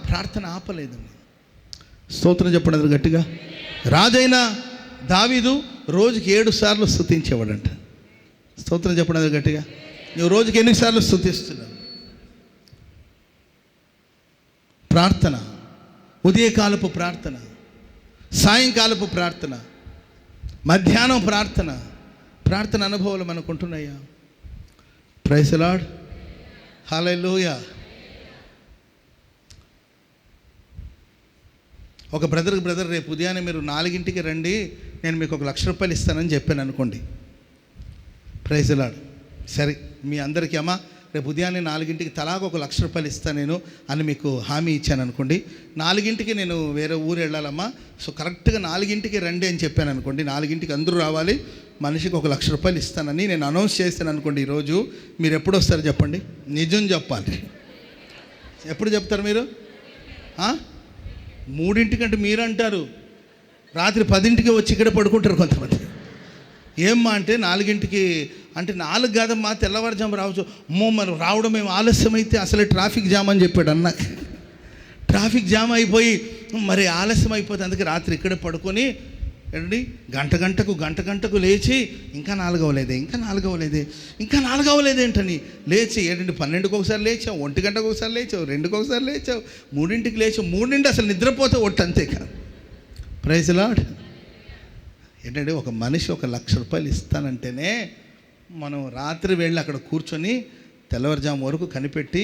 ప్రార్థన ఆపలేదండి. స్తోత్రం చెప్పండి గట్టిగా. రాజైన దావీదు రోజుకి 7 సార్లు స్తుతించేవాడంట. స్తోత్రం చెప్పండి గట్టిగా. నువ్వు రోజుకి ఎన్ని సార్లు స్తుతిస్తున్నావు? ప్రార్థన. ఉదయకాలపు ప్రార్థన, సాయంకాలపు ప్రార్థన, మధ్యాహ్నం ప్రార్థన. ప్రార్థన అనుభవాలు మనకు ఉంటున్నాయా? Praise the Lord. హల్లెలూయా. ఒక బ్రదర్ రేపు ఉదయాన్నే మీరు 4 రండి, నేను మీకు ₹1,00,000 ఇస్తానని చెప్పాను అనుకోండి. Praise the Lord. సరే, మీ అందరికీ అమ్మ రేపు ఉదయాన్నే 4 తలాగా ₹1,00,000 ఇస్తాను నేను అని మీకు హామీ ఇచ్చాను అనుకోండి. 4 నేను వేరే ఊరు వెళ్ళాలమ్మా, సో కరెక్ట్గా 4 రండి అని చెప్పాను అనుకోండి. 4 అందరూ రావాలి, మనిషికి ₹1,00,000 ఇస్తానని నేను అనౌన్స్ చేస్తాను అనుకోండి. ఈరోజు మీరు ఎప్పుడు వస్తారు చెప్పండి? నిజం చెప్పాలి. ఎప్పుడు చెప్తారు మీరు? 3:00 మీరు అంటారు, రాత్రి 10:00 వచ్చి ఇక్కడ పడుకుంటారు కొంతమంది. ఏమ్మా అంటే 4:00 అంటే 4 కాదమ్మా, తెల్లవారుజాము రావచ్చు. మనం రావడం మేము ఆలస్యమైతే అసలే ట్రాఫిక్ జామ్ అని చెప్పాడు అన్న. ట్రాఫిక్ జామ్ అయిపోయి మరి ఆలస్యం అయిపోతే అందుకే రాత్రి ఇక్కడే పడుకొని ఏంటండి గంటకు లేచి ఇంకా 4 అవ్వలేదే, ఇంకా 4 అవ్వలేదే ఏంటని లేచి ఏంటంటే 12కి ఒకసారి లేచావు, 1 గంటకు ఒకసారి లేచావు, 2కి ఒకసారి లేచావు, 3:00కి లేచావు. 3 అసలు నిద్రపోతే ఒట్టు అంతే కాదు. Praise Lord. ఏంటంటే ఒక మనిషి 1 లక్ష రూపాయలు ఇస్తానంటేనే మనం రాత్రి వెళ్ళి అక్కడ కూర్చొని తెల్లవారుజాము వరకు కనిపెట్టి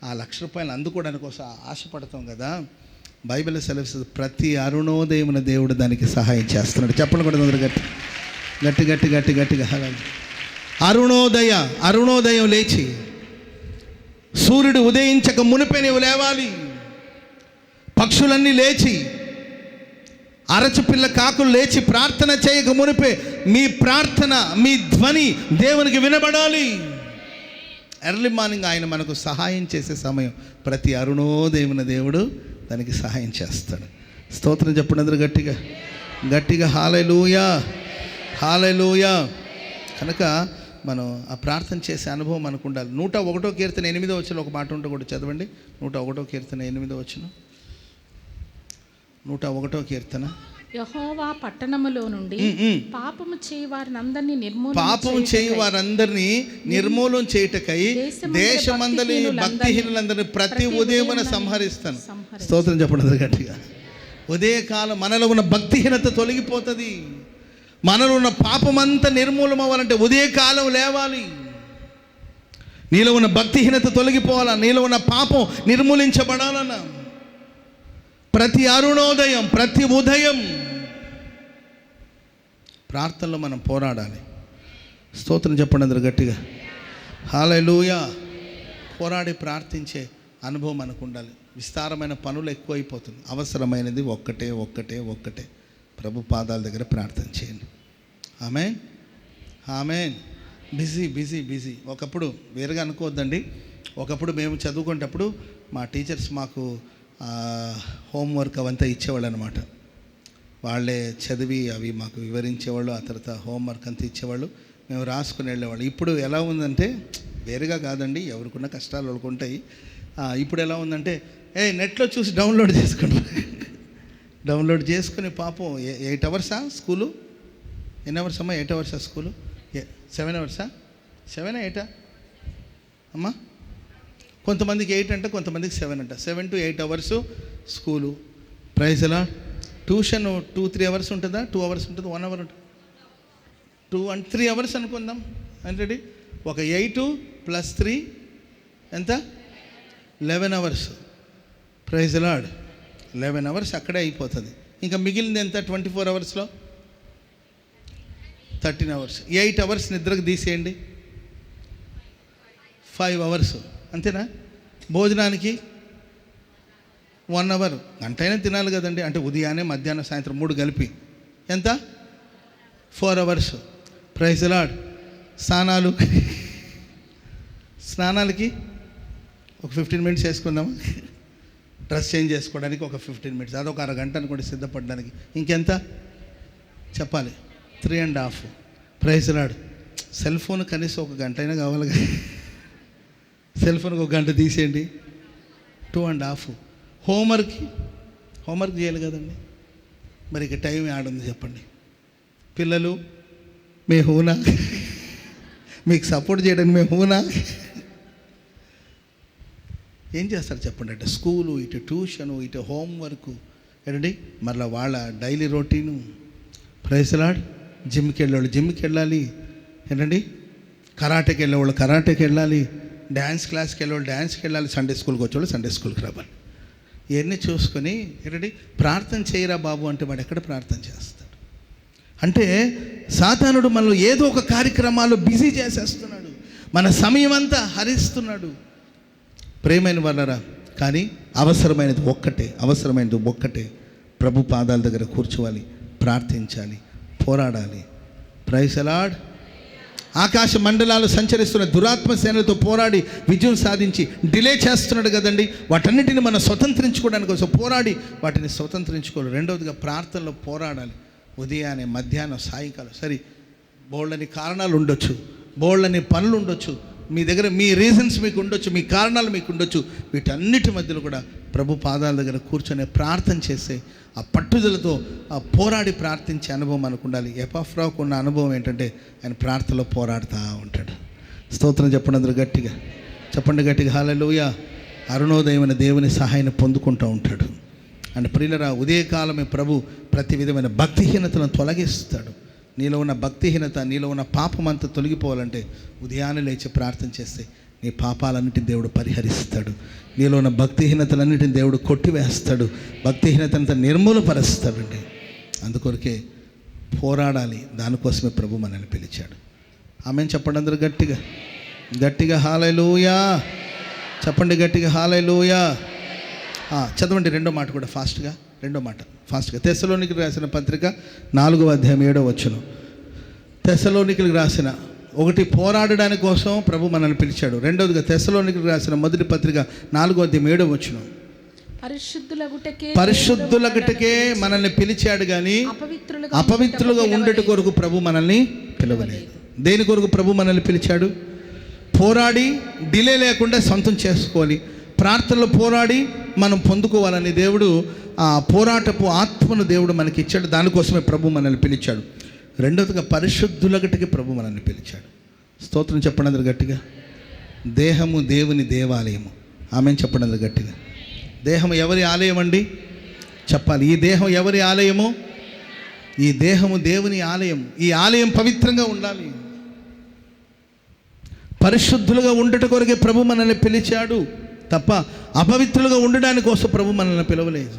ఆ 1 లక్ష రూపాయలు అందుకోవడానికి కోసం ఆశపడతాం కదా. బైబిల్ సెలవిస్తుంది, ప్రతి అరుణోదయమున దేవుడు దానికి సహాయం చేస్తున్నాడు. చెప్పండి కూడా గట్టిగా అరుణోదయం లేచి సూర్యుడు ఉదయించక మునిపే నీవు లేవాలి. పక్షులన్నీ లేచి, అరచుపిల్ల కాకులు లేచి ప్రార్థన చేయక మునిపే మీ ప్రార్థన, మీ ధ్వని దేవునికి వినబడాలి. ఎర్లీ మార్నింగ్ ఆయన మనకు సహాయం చేసే సమయం. ప్రతి అరుణోదయమున దేవుడు దానికి సహాయం చేస్తాడు. స్తోత్రం చెప్పండి అందరూ గట్టిగా హల్లెలూయా. కనుక మనం ఆ ప్రార్థన చేసే అనుభవం మనకు ఉండాలి. 101వ కీర్తన 8వ వచనం ఒక మాట ఉంటే కూడా చదవండి. 101వ కీర్తన 8వ వచనం. 101వ కీర్తన.
యెహోవా పట్టణములో నుండి పాపము చేయి వారందరినీ నిర్మూలన చేయుటకై దేశమందలి భక్తిహీనులందరినీ ప్రతి ఉదయమున సంహరిస్తాను. స్తోత్రం చెప్పండి గట్టిగా. ఉదయకాలం మనలో ఉన్న భక్తిహీనత తొలగిపోతుంది. మనలో ఉన్న పాపమంతా నిర్మూలం అవ్వాలంటే ఉదయకాలం లేవాలి. నీలో ఉన్న భక్తిహీనత తొలగిపోవాలా, నీలో ఉన్న పాపం నిర్మూలించబడాలన్నా ప్రతి అరుణోదయం, ప్రతి ఉదయం ప్రార్థనలో మనం పోరాడాలి. స్తోత్రం చెప్పండి అందరూ గట్టిగా. హల్లెలూయా. పోరాడి ప్రార్థించే అనుభవం మనకు ఉండాలి. విస్తారమైన పనులు ఎక్కువైపోతుంది. అవసరమైనది ఒక్కటే. ప్రభు పాదాల దగ్గర ప్రార్థన చేయండి. ఆమేన్. బిజీ. ఒకప్పుడు వేరుగా అనుకోవద్దండి. ఒకప్పుడు మేము చదువుకునేటప్పుడు మా టీచర్స్ మాకు హోంవర్క్ అవంతా ఇచ్చేవాళ్ళు అనమాట. వాళ్ళే చదివి అవి మాకు వివరించేవాళ్ళు. ఆ తర్వాత హోంవర్క్ అంతా ఇచ్చేవాళ్ళు, మేము రాసుకుని వెళ్ళేవాళ్ళు. ఇప్పుడు ఎలా ఉందంటే, వేరుగా కాదండి, ఎవరికున్న కష్టాలు వాళ్ళకు ఉంటాయి. ఇప్పుడు ఎలా ఉందంటే, నెట్లో చూసి డౌన్లోడ్ చేసుకుని పాపం 8 అవర్సా స్కూలు? ఎన్ని అవర్స్ అమ్మా? 8 అవర్సా స్కూలు? 7 అవర్సా? 7 8 అమ్మా? కొంతమందికి 8 అంట, కొంతమందికి 7 అంట. 7 to 8 అవర్స్ స్కూలు. ప్రైజ్ ఎలా. ట్యూషన్ 2-3 అవర్స్ ఉంటుందా? 2 అవర్స్ ఉంటుంది, 1 అవర్ ఉంటుంది. 2 and 3 అవర్స్ అనుకుందాం. అంటే ఒక 8 + 3 ఎంత? 11 అవర్స్. Praise lord. 11 అవర్స్ అక్కడే అయిపోతుంది. ఇంకా మిగిలింది ఎంత? 24 అవర్స్లో 13 అవర్స్. 8 అవర్స్ నిద్రకు తీసేయండి, 5 అవర్స్ అంతేనా? భోజనానికి 1 అవర్, గంటైనా తినాలి కదండి. అంటే ఉదయాన్నే, మధ్యాహ్నం, సాయంత్రం 3 కలిపి ఎంత? 4 అవర్స్. Praise lord. స్నానాలకి ఒక 15 మినిట్స్ వేసుకుందామా? డ్రెస్ చేంజ్ చేసుకోవడానికి ఒక 15 మినిట్స్, అదొక అరగంట అనుకోండి సిద్ధపడడానికి. ఇంకెంత చెప్పాలి? 3.5. Praise lord. సెల్ ఫోన్ కనీసం 1 గంట అయినా కావాలి కదా. సెల్ ఫోన్కి 1 గంట తీసేయండి, 2.5. హోంవర్క్ చేయాలి కదండి. మరి ఇక టైం ఆడుంది చెప్పండి. పిల్లలు మే హూనా, మీకు సపోర్ట్ చేయడానికి మేము హూనా? ఏం చేస్తారు చెప్పండి. అంటే స్కూలు, ఇటు ట్యూషను, ఇటు హోంవర్క్ ఏంటండి, మళ్ళీ వాళ్ళ డైలీ రొటీను. Praise lord. జిమ్కి వెళ్ళాలి ఏంటండి, కరాటేకి వెళ్ళేవాళ్ళు కరాటేకి వెళ్ళాలి, డ్యాన్స్ క్లాస్కి వెళ్ళేవాళ్ళు డ్యాన్స్కి వెళ్ళాలి, సండే స్కూల్కి వచ్చేవాళ్ళు సండే స్కూల్కి రావాలి. ఇవన్నీ చూసుకొని ఏంటండి, ప్రార్థన చేయరా బాబు అంటే వాడు ఎక్కడ ప్రార్థన చేస్తాడు? అంటే సాతానుడు మనలో ఏదో ఒక కార్యక్రమాలు బిజీ చేసేస్తున్నాడు, మన సమయం అంతా హరిస్తున్నాడు. ప్రేమైన వాళ్ళరా, కానీ అవసరమైనది ఒక్కటే. ప్రభు పాదాల దగ్గర కూర్చోవాలి, ప్రార్థించాలి, పోరాడాలి. Praise the Lord.
ఆకాశ మండలాలు సంచరిస్తున్న దురాత్మ సేనలతో పోరాడి విజయం సాధించి డిలే చేస్తున్నాడు కదండి. వాటన్నిటిని మనం స్వతంత్రించుకోవడానికి కోసం పోరాడి వాటిని స్వతంత్రించుకోవాలి. రెండవదిగా ప్రార్థనలో పోరాడాలి. ఉదయాన్నే, మధ్యాహ్నం, సాయంకాలం. సరే, బోళ్ళని కారణాలు ఉండొచ్చు, బోళ్ళని పనులు ఉండొచ్చు, మీ దగ్గర మీ రీజన్స్ మీకు ఉండొచ్చు, మీ కారణాలు మీకు ఉండొచ్చు. వీటన్నిటి మధ్యలో కూడా ప్రభు పాదాల దగ్గర కూర్చొని ప్రార్థన చేసే ఆ పట్టుదలతో ఆ పోరాడి ప్రార్థించే అనుభవం మనకు ఉండాలి. ఎపఫ్రాకు ఉన్న అనుభవం ఏంటంటే ఆయన ప్రార్థనలో పోరాడుతూ ఉంటాడు. స్తోత్రం చెప్పండి అందరూ గట్టిగా, చెప్పండి గట్టిగా హల్లెలూయా. అరుణోదయమైన దేవుని సహాయాన్ని పొందుకుంటూ ఉంటాడు. అండ్ ప్రియులరా, ఉదయకాలమే ప్రభు ప్రతి విధమైన భక్తిహీనతను తొలగిస్తాడు. నీలో ఉన్న భక్తిహీనత, నీలో ఉన్న పాపం అంతా తొలగిపోవాలంటే ఉదయాన్నే లేచి ప్రార్థన చేస్తే నీ పాపాలన్నిటిని దేవుడు పరిహరిస్తాడు. నీలో ఉన్న భక్తిహీనతలన్నిటిని దేవుడు కొట్టివేస్తాడు. భక్తిహీనతనంతా నిర్మూలపరుస్తాడండి. అందుకొరకే పోరాడాలి. దానికోసమే ప్రభు మనల్ని పిలిచాడు. ఆమెను చెప్పండి అందరూ గట్టిగా, గట్టిగా హల్లెలూయా చెప్పండి, గట్టిగా హల్లెలూయా. చదవండి రెండో మాట కూడా ఫాస్ట్గా, రెండో మాట ఫాస్ట్గా. తెస్సలోనికీయులకు రాసిన పత్రిక 4వ అధ్యాయం 7వ వచనం. తెస్సలోనికీయులకు రాసిన, ఒకటి పోరాడడానికి కోసం ప్రభు మనల్ని పిలిచాడు. రెండవదిగా తెస్సలోనికీయులకు రాసిన మొదటి పత్రిక 4వ అధ్యాయం 7వ వచనం. పరిశుద్ధులగుటకే మనల్ని పిలిచాడు కానీ అపవిత్రులుగా ఉండట కొరకు ప్రభు మనల్ని పిలవలేదు. దేని కొరకు ప్రభు మనల్ని పిలిచాడు? పోరాడి డిలే లేకుండా సొంతం చేసుకోవాలి. ప్రార్థనలో పోరాడి మనం పొందుకోవాలని దేవుడు ఆ పోరాటపు ఆత్మను దేవుడు మనకి ఇచ్చాడు. దానికోసమే ప్రభు మనల్ని పిలిచాడు. రెండవదిగా పరిశుద్ధులగటికి ప్రభు మనల్ని పిలిచాడు. స్తోత్రం చెప్పండి అందరు గట్టిగా. దేహము దేవుని దేవాలయము. ఆమెను చెప్పండి అందరు గట్టిగా. దేహం ఎవరి ఆలయం అండి? చెప్పాలి. ఈ దేహం ఎవరి ఆలయము? ఈ దేహము దేవుని ఆలయం. ఈ ఆలయం పవిత్రంగా ఉండాలి. పరిశుద్ధులుగా ఉండట కొరకే ప్రభు మనల్ని పిలిచాడు తప్ప అపవిత్రులుగా ఉండడానికి కోసం ప్రభు మనల్ని పిలవలేదు.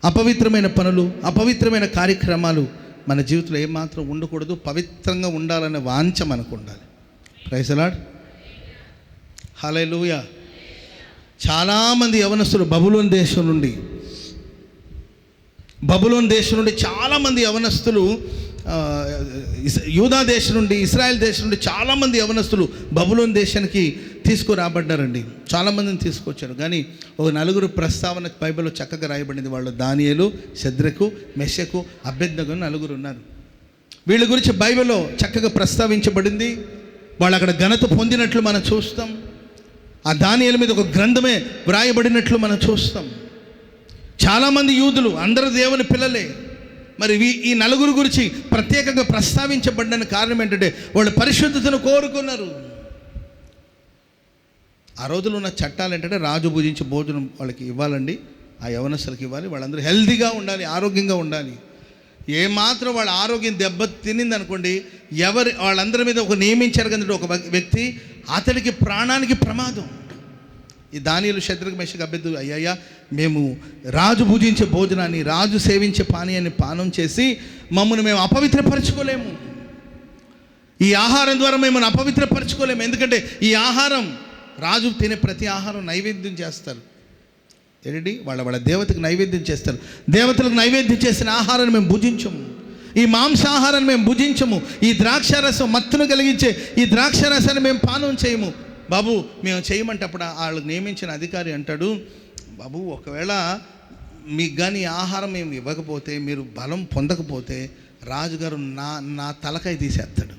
అపవిత్రమైన పనులు, అపవిత్రమైన కార్యక్రమాలు మన జీవితంలో ఏమాత్రం ఉండకూడదు. పవిత్రంగా ఉండాలనే వాంఛ మనకు ఉండాలి. ప్రైజ్ ది లార్డ్, హల్లెలూయా. చాలామంది యవనస్తులు బబులోను దేశం నుండి చాలామంది యవనస్తులు, యూదా దేశం నుండి, ఇశ్రాయేల్ దేశం నుండి చాలామంది యవనస్తులు బబులోను దేశానికి తీసుకురాబడ్డారండి. చాలామందిని తీసుకొచ్చారు. కానీ ఒక నలుగురు ప్రస్తావన బైబిల్లో చక్కగా రాయబడింది. వాళ్ళు దానియేలు, షద్రకు, మెషకు, అబేద్నెగో నలుగురు ఉన్నారు. వీళ్ళ గురించి బైబిల్లో చక్కగా ప్రస్తావించబడింది. వాళ్ళు అక్కడ ఘనత పొందినట్లు మనం చూస్తాం. ఆ దానియేలు మీద ఒక గ్రంథమే వ్రాయబడినట్లు మనం చూస్తాం. చాలామంది యూదులు, అందరూ దేవుని పిల్లలే. మరి ఈ నలుగురు గురించి ప్రత్యేకంగా ప్రస్తావించబడిన కారణం ఏంటంటే వాళ్ళు పరిశుద్ధతను కోరుకున్నారు. ఆ రోజుల్లో ఉన్న చట్టాలు ఏంటంటే రాజు భుజించే భోజనం వాళ్ళకి ఇవ్వాలండి, ఆ యవనస్తులకి ఇవ్వాలి. వాళ్ళందరూ హెల్తీగా ఉండాలి, ఆరోగ్యంగా ఉండాలి. ఏమాత్రం వాళ్ళ ఆరోగ్యం దెబ్బ తినింది అనుకోండి, వాళ్ళందరి మీద ఒక నియమించారు కదండి ఒక వ్యక్తి, అతడికి ప్రాణానికి ప్రమాదం. ఈ దానియేలు, షద్రకు, మెషకు, అబేద్నెగో అయ్యా, మేము రాజు భుజించే భోజనాన్ని, రాజు సేవించే పానీయాన్ని పానం చేసి మమ్మల్ని మేము అపవిత్రపరచుకోలేము. ఈ ఆహారం ద్వారా మేము అపవిత్రపరచుకోలేము. ఎందుకంటే ఈ ఆహారం, రాజు తినే ప్రతి ఆహారం నైవేద్యం చేస్తారు. ఏంటి? వాళ్ళ దేవతకు నైవేద్యం చేస్తారు. దేవతలకు నైవేద్యం చేసిన ఆహారాన్ని మేము భుజించము. ఈ మాంసాహారాన్ని మేము భుజించము. ఈ ద్రాక్షారసం, మత్తును కలిగించే ఈ ద్రాక్షారసాన్ని మేము పానం చేయము. బాబు మేము చేయమంటే అప్పుడు వాళ్ళకి నియమించిన అధికారి అంటాడు, బాబు ఒకవేళ మీకు కానీ ఆహారం మేము ఇవ్వకపోతే, మీరు బలం పొందకపోతే రాజుగారు నా తలకాయ తీసేస్తాడు.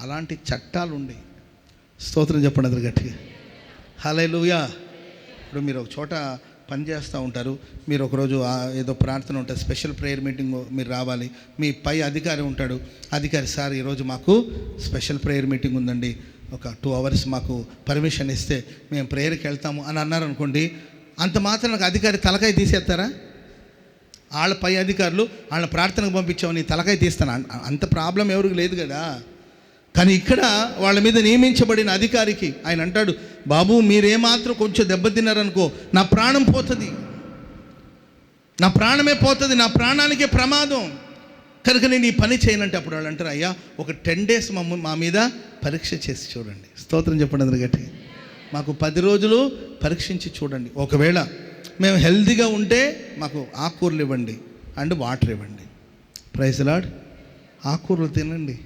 అలాంటి చట్టాలు ఉండే. స్తోత్రం చెప్పండి అందరు గట్టిగా, హల్లెలూయా. ఇప్పుడు మీరు ఒక చోట పని చేస్తూ ఉంటారు. మీరు ఒకరోజు ఏదో ప్రార్థన ఉంటుంది, స్పెషల్ ప్రేయర్ మీటింగ్ మీరు రావాలి. మీ పై అధికారి ఉంటాడు. అధికారి, సార్ ఈరోజు మాకు స్పెషల్ ప్రేయర్ మీటింగ్ ఉందండి, ఒక 2 hours మాకు పర్మిషన్ ఇస్తే మేము ప్రేయర్కి వెళ్తాము అని అన్నారనుకోండి. అంత మాత్రం నాకు అధికారి తలకాయ తీసేస్తారా? వాళ్ళ పై అధికారులు వాళ్ళని ప్రార్థనకు పంపించామని తలకాయ తీస్తాను, అంత ప్రాబ్లం ఎవరికి లేదు కదా. కానీ ఇక్కడ వాళ్ళ మీద నియమించబడిన అధికారికి ఆయన అంటాడు, బాబు మీరేమాత్రం కొంచెం దెబ్బతిన్నారనుకో నా ప్రాణం పోతుంది, నా ప్రాణమే పోతుంది, నా ప్రాణానికే ప్రమాదం, కనుక నేను ఈ పని చేయనంటే అప్పుడు వాళ్ళు అంటారు, అయ్యా ఒక 10 days మా మీద పరీక్ష చేసి చూడండి. స్తోత్రం చెప్పండి అందరు గట్టి. మాకు 10 రోజులు పరీక్షించి చూడండి. ఒకవేళ మేము హెల్తీగా ఉంటే మాకు ఆకుకూరలు ఇవ్వండి అండ్ వాటర్ ఇవ్వండి. Praise the Lord. ఆకుకూరలు తినండి.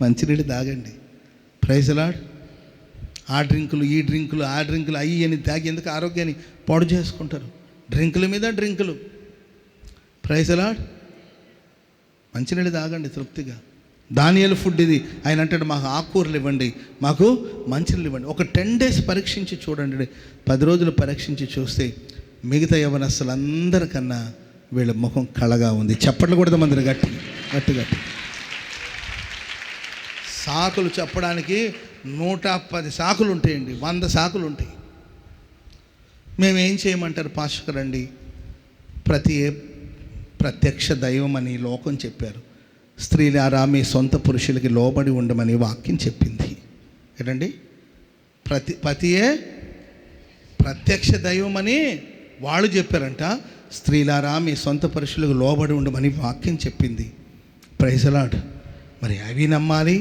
మంచినీళ్ళు తాగండి. Praise Lord. ఆ డ్రింకులు ఈ డ్రింకులు ఆ డ్రింకులు అయ్యి అని తాగి ఎందుకు ఆరోగ్యాన్ని పాడు చేసుకుంటారు? డ్రింకుల మీద డ్రింకులు. Praise Lord. మంచినీళ్ళు తాగండి తృప్తిగా. దానియేలు ఫుడ్ ఇది. ఆయన అంటాడు, మాకు ఆకుకూరలు ఇవ్వండి, మాకు మంచినీళ్ళు ఇవ్వండి. ఒక 10 days పరీక్షించి చూడండి. 10 రోజులు పరీక్షించి చూస్తే మిగతా యవనస్తులందరికన్నా వీళ్ళ ముఖం కళగా ఉంది. చప్పట్లు కొడదాం అందరు గట్టి గట్టి గట్టి. సాకులు చెప్పడానికి 110 సాకులు ఉంటాయండి, 100 సాకులు ఉంటాయి. మేమేం చేయమంటారు పాస్టర్ అండి? ప్రత్యక్ష దైవం అని లోకం చెప్పారు. స్త్రీలారా మీ సొంత పురుషులకి లోబడి ఉండమని వాక్యం చెప్పింది. ఏంటండి? పతియే ప్రత్యక్ష దైవం అని వాళ్ళు చెప్పారంట. స్త్రీలారా మీ సొంత పురుషులకు లోబడి ఉండమని వాక్యం చెప్పింది. Praise Lord. మరి అవి నమ్మాలి,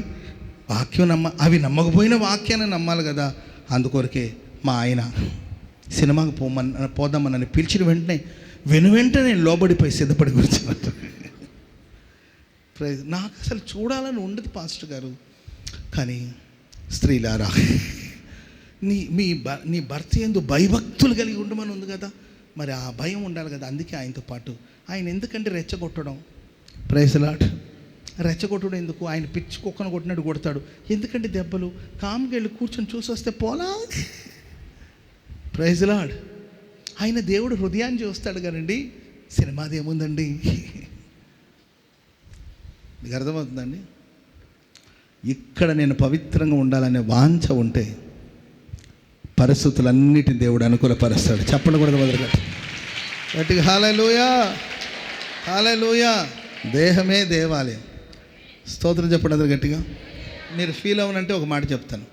వాక్యం అవి నమ్మకపోయిన వాక్యాన్ని నమ్మాలి కదా. అందుకొరకే మా ఆయన సినిమాకి పోదామని నన్ను పిలిచిన వెంటనే వెంటనే లోబడిపోయి సిద్ధపడి కూర్చున్నట్టు. ప్రైజ్. నాకు అసలు చూడాలని ఉండదు పాస్టర్ గారు. కానీ స్త్రీలారా నీ భర్త యందు భయభక్తులు కలిగి ఉండమని ఉంది కదా. మరి ఆ భయం ఉండాలి కదా. అందుకే ఆయనతో పాటు ఆయన ఎందుకంటే రెచ్చగొట్టడం. Praise Lord. రెచ్చగొట్టడం ఎందుకు? ఆయన పిచ్చి కుక్కను కొట్టినట్టు కొడతాడు. ఎందుకంటే దెబ్బలు? కామ్కి వెళ్ళి కూర్చొని చూసి వస్తే పోలా. Praise Lord. ఆయన దేవుడు హృదయాన్ని చూస్తాడు కానండి, సినిమాది ఏముందండి. మీకు అర్థమవుతుందండి? ఇక్కడ నేను పవిత్రంగా ఉండాలనే వాంఛ ఉంటే పరిస్థితులన్నిటిని దేవుడు అనుకూలపరుస్తాడు. చెప్పండి కూడా వదలగట్టు గట్టిగా హల్లెలూయా హల్లెలూయా. దేహమే దేవాలయం. స్తోత్రం చెప్పండి అందరు గట్టిగా. మీరు ఫీల్ అవ్వనంటే ఒక మాట చెప్తాను.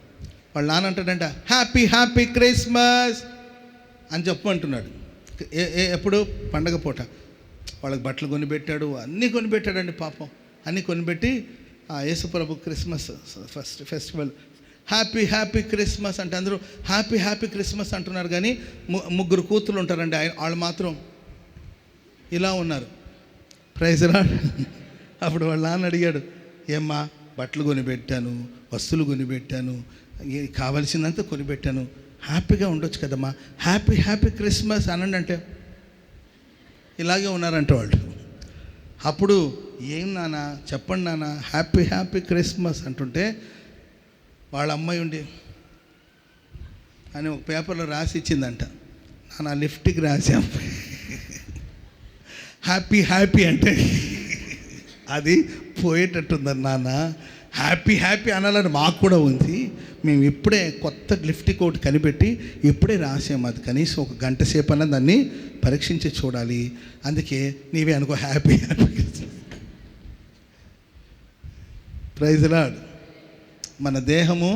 వాళ్ళ నాన్న అంటాడంట, హ్యాపీ హ్యాపీ క్రిస్మస్ అని చెప్పమంటున్నాడు. ఎప్పుడు? పండగ పూట. వాళ్ళకి బట్టలు కొనిపెట్టాడు, అన్నీ కొనిపెట్టాడండి పాపం. అన్నీ కొనిపెట్టి యేసుప్రభు Christmas festival happy happy Christmas అంటే అందరూ హ్యాపీ హ్యాపీ క్రిస్మస్ అంటున్నారు. కానీ 3 కూతురు ఉంటారండి, వాళ్ళు మాత్రం ఇలా ఉన్నారు. Praise Lord. అప్పుడు వాళ్ళ నాన్న అడిగాడు, ఏమ్మా బట్టలు కొనిపెట్టాను, వస్తువులు కొనిపెట్టాను, కావలసిందంతా కొనిపెట్టాను, హ్యాపీగా ఉండొచ్చు కదమ్మా, హ్యాపీ హ్యాపీ క్రిస్మస్ అనండి అంటే ఇలాగే ఉన్నారంట వాళ్ళు. అప్పుడు ఏం నాన్న చెప్పండి నాన్న హ్యాపీ హ్యాపీ క్రిస్మస్ అంటుంటే వాళ్ళ అమ్మాయి ఉండి అని ఒక పేపర్లో రాసి ఇచ్చిందంట. నాన్న లిఫ్ట్కి రాసాం హ్యాపీ హ్యాపీ అంటే అది పోయేటట్టుందని నాన్న. హ్యాపీ హ్యాపీ అనాలని మాకు కూడా ఉంది. మేము ఇప్పుడే కొత్త లిఫ్ట్కి ఒకటి కనిపెట్టి ఇప్పుడే రాసాము. అది కనీసం 1 గంట సేపు అన్న దాన్ని పరీక్షించి చూడాలి. అందుకే నీవే అనుకో హ్యాపీ హ్యాపీ. Praise lord. మన దేహము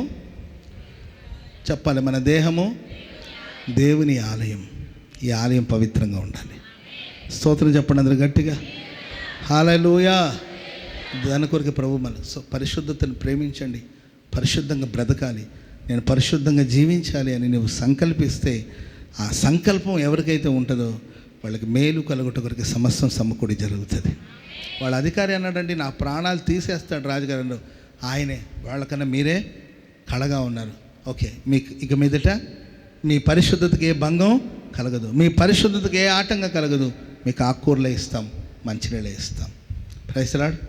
చెప్పాలి, మన దేహము దేవుని ఆలయం. ఈ ఆలయం పవిత్రంగా ఉండాలి. స్తోత్రం చెప్పండి అందరూ గట్టిగా హల్లెలూయా. దాని కొరకు ప్రభు మన పరిశుద్ధతను ప్రేమించండి, పరిశుద్ధంగా బ్రతకాలి, నేను పరిశుద్ధంగా జీవించాలి అని నువ్వు సంకల్పిస్తే ఆ సంకల్పం ఎవరికైతే ఉంటుందో వాళ్ళకి మేలు కలుగుట కొరకు సమస్తం సమకూడి జరుగుతుంది. వాళ్ళ అధికారి అన్నాడండి, నా ప్రాణాలు తీసేస్తాడు రాజుగారు. ఆయనే వాళ్ళకన్నా మీరే కళగా ఉన్నారు. ఓకే, మీకు ఇక మీదట మీ పరిశుద్ధతకి ఏ భంగం కలగదు, మీ పరిశుద్ధతకి ఏ ఆటంకం కలగదు. మీకు ఆకుకూరలే ఇస్తాం, మంచినీళ్ళే ఇస్తాం. Praise lord.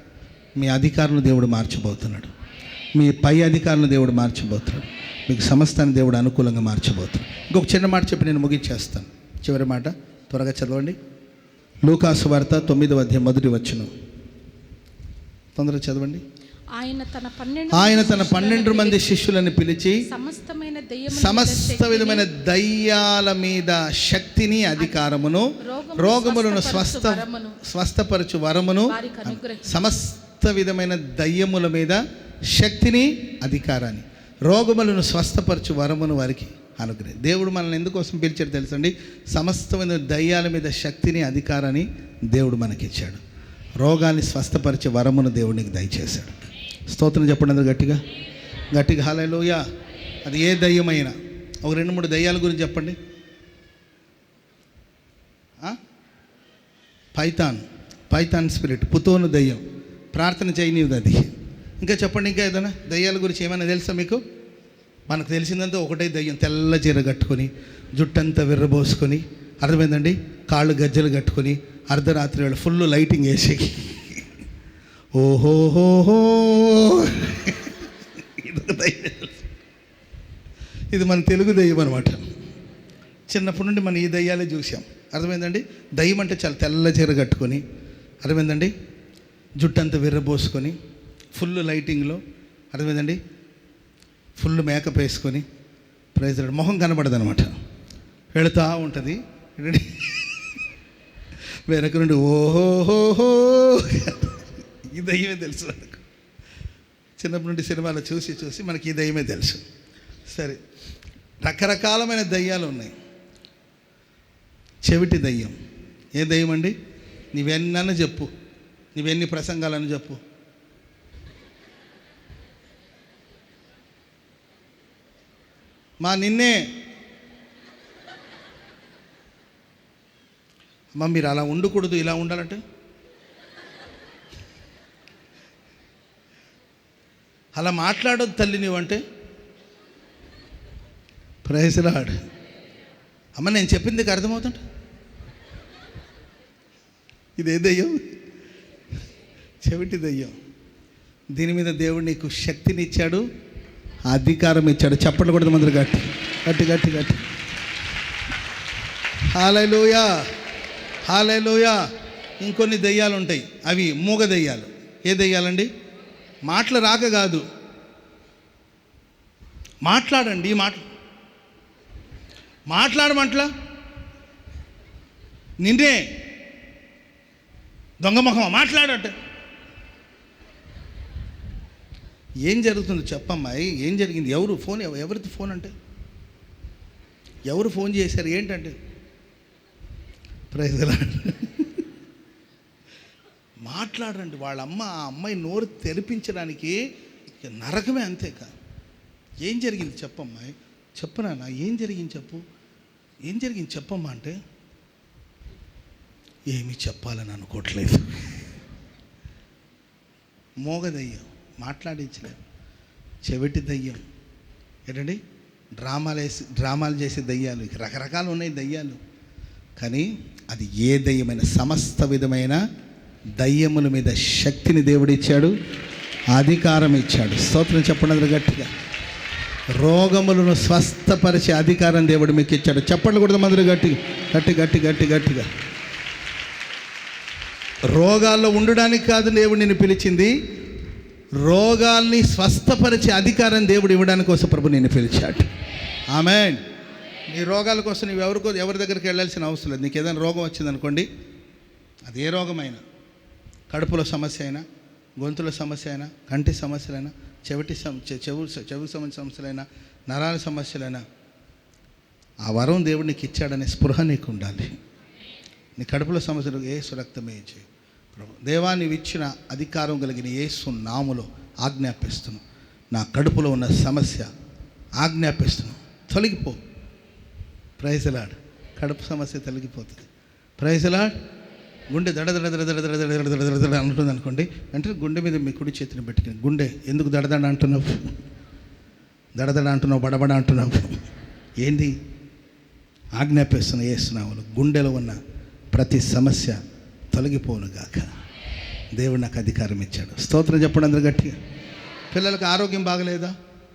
మీ అధికారులను దేవుడు మార్చబోతున్నాడు, మీ పై అధికారులను దేవుడు మార్చబోతున్నాడు, మీకు సమస్తాన్ని దేవుడు అనుకూలంగా మార్చబోతున్నాడు. ఇంకొక చిన్న మాట చెప్పి నేను ముగించేస్తాను. చివరి మాట త్వరగా చదవండి. లూకాసు వార్త 9వ అధ్యాయం 1వ వచనం తొందరగా చదవండి. ఆయన తన 12 మంది శిష్యులను పిలిచి సమస్త విధమైన దయ్యాల మీద శక్తిని అధికారమును రోగములను స్వస్థపరచు వరమును సమస్త విధమైన దయ్యముల మీద శక్తిని అధికారాన్ని రోగములను స్వస్థపరచు వరమును వారికి అనుగ్రహం. దేవుడు మనల్ని ఎందుకోసం పిలిచాడు తెలుసండి? సమస్తమైన దయ్యాల మీద శక్తిని అధికారాన్ని దేవుడు మనకిచ్చాడు. రోగాన్ని స్వస్థపరిచే వరమును దేవుడికి దయచేశాడు. స్తోత్రం చెప్పండి అందరూ గట్టిగా గట్టిగా హల్లెలూయా. అది ఏ దయ్యమైనా ఒక 2-3 దయ్యాల గురించి చెప్పండి. పైథాన్ స్పిరిట్, పుతోను దయ్యం, ప్రార్థన చేయనిది అది. ఇంకా చెప్పండి, ఇంకా ఏదైనా దయ్యాల గురించి ఏమైనా తెలుసా మీకు? మనకు తెలిసిందంతా ఒకటే దయ్యం, తెల్ల చీర కట్టుకొని, జుట్టంతా విర్రబోసుకొని, అర్థమైందండి, కాళ్ళు గజ్జలు కట్టుకొని, అర్ధరాత్రి వేళ ఫుల్ లైటింగ్ వేసి ఓహోహోహో ఇది మన తెలుగు దయ్యం అనమాట. చిన్నప్పటి నుండి మనం ఈ దయ్యాలే చూసాం. అర్థమైందండి, దయ్యం అంటే చాలా తెల్ల చీర కట్టుకొని, అర్థమైందండి, జుట్టంతా విర్రబోసుకొని, ఫుల్ లైటింగ్లో, అర్థమైందండి, ఫుల్ మేకప్ వేసుకొని, ప్రైజ్ మొహం కనబడదు అనమాట, వెళుతూ ఉంటుంది. వెనక నుండి ఓహోహోహో ఈ దయ్యమే తెలుసు మనకు. చిన్నప్పటి నుండి సినిమాలో చూసి చూసి మనకి ఈ దయ్యమే తెలుసు. సరే, రకరకాలమైన దయ్యాలు ఉన్నాయి. చెవిటి దయ్యం. ఏ దయ్యం అండి? నీవెన్నని చెప్పు, నీవెన్ని ప్రసంగాలని చెప్పు, మా నిన్నే అమ్మ మీరు అలా ఉండకూడదు, ఇలా ఉండాలంటే అలా మాట్లాడొద్దు తల్లి నీవంటే. Praise lord. అమ్మ నేను చెప్పింది నీకు అర్థమవుతుంట. ఇదే దయ్యం, చెవిటి దయ్యం. దీని మీద దేవుడు నీకు శక్తిని ఇచ్చాడు, అధికారం ఇచ్చాడు. చప్పట్లు కొడదాం అందరూ గట్టి గట్టి గట్టి గట్టి. హల్లెలూయా హల్లెలూయా. ఇంకొన్ని దయ్యాలు ఉంటాయి, అవి మూగ దయ్యాలు. ఏ దయ్యాలండి? మాటలు రాక కాదు, మాట్లాడండి, మాట్లాడమంట్లా నిన్నే దొంగ మొహం మాట్లాడట. ఏం జరుగుతుంది చెప్పమ్మాయి, ఏం జరిగింది? ఎవరు ఫోన్, ఎవరిది ఫోన్ అంటే, ఎవరు ఫోన్ చేశారు ఏంటంటే, ప్రైజ్ లార్డ్. మాట్లాడండి. వాళ్ళ అమ్మ ఆ అమ్మాయి నోరు తెరిపించడానికి నరకమే, అంతేకా. ఏం జరిగింది చెప్పమ్మాయి, చెప్పు నాన్న, ఏం జరిగింది చెప్పు, ఏం జరిగింది చెప్పమ్మా అంటే, ఏమీ చెప్పాలని అనుకోవట్లేదు. మోగ దయ్యం, మాట్లాడించలేదు. చెవిటి దయ్యం ఏంటండి, డ్రామాలు చేసే దయ్యాలు. రకరకాలు ఉన్నాయి దయ్యాలు. కానీ అది ఏ దయ్యమైన, సమస్త విధమైన దయ్యముల మీద శక్తిని దేవుడు ఇచ్చాడు, అధికారం ఇచ్చాడు. స్తోత్రం చెప్పండి గట్టిగా. రోగములను స్వస్థపరిచే అధికారం దేవుడు మీకు ఇచ్చాడు. చెప్పండి కూడా మందులు గట్టి గట్టి గట్టి గట్టి గట్టిగా. రోగాల్లో ఉండడానికి కాదు దేవుడు నిన్ను పిలిచింది, రోగాల్ని స్వస్థపరిచే అధికారం దేవుడు ఇవ్వడానికి కోసం ప్రభు నిన్ను పిలిచాడు. ఆమేన్. నీ రోగాల కోసం నువ్వు ఎవరి దగ్గరికి వెళ్ళాల్సిన అవసరం లేదు. నీకు ఏదైనా రోగం వచ్చిందనుకోండి, అది ఏ రోగమైనా, కడుపులో సమస్య అయినా, గొంతుల సమస్య అయినా, కంటి సమస్యలైనా, చెవి సంబంధించిన సమస్యలైనా, నరాల సమస్యలైనా, ఆ వరం దేవుడు నీకు ఇచ్చాడనే స్పృహ నీకు ఉండాలి. నీ కడుపులో సమస్యలు యేసు రక్తమే చేయి ప్రభు. దేవా నీవు ఇచ్చిన అధికారం కలిగిన యేసు నామములో ఆజ్ఞాపిస్తున్నాను, నా కడుపులో ఉన్న సమస్య ఆజ్ఞాపిస్తున్నాను, తొలగిపో. Praise lord. కడుపు సమస్య తొలగిపోతుంది. Praise Lord. గుండె దడ దడ దడ దడ దడ దడ దడ దడ దడ అంటుంది అనుకోండి, అంటే గుండె మీద మీ కుడి చేతిని పెట్టుకుని, గుండె ఎందుకు దడదడ అంటున్నావు, దడదడ అంటున్నావు, బడబడ అంటున్నావు, ఏంది? ఆజ్ఞాపిస్తున్న యేసునామములో గుండెలో ఉన్న ప్రతి సమస్య తొలగిపోనుగాక. దేవుడు నాకు అధికారం ఇచ్చాడు. స్తోత్రం చెప్పండి అందరూ గట్టిగా. పిల్లలకు ఆరోగ్యం బాగలేదా,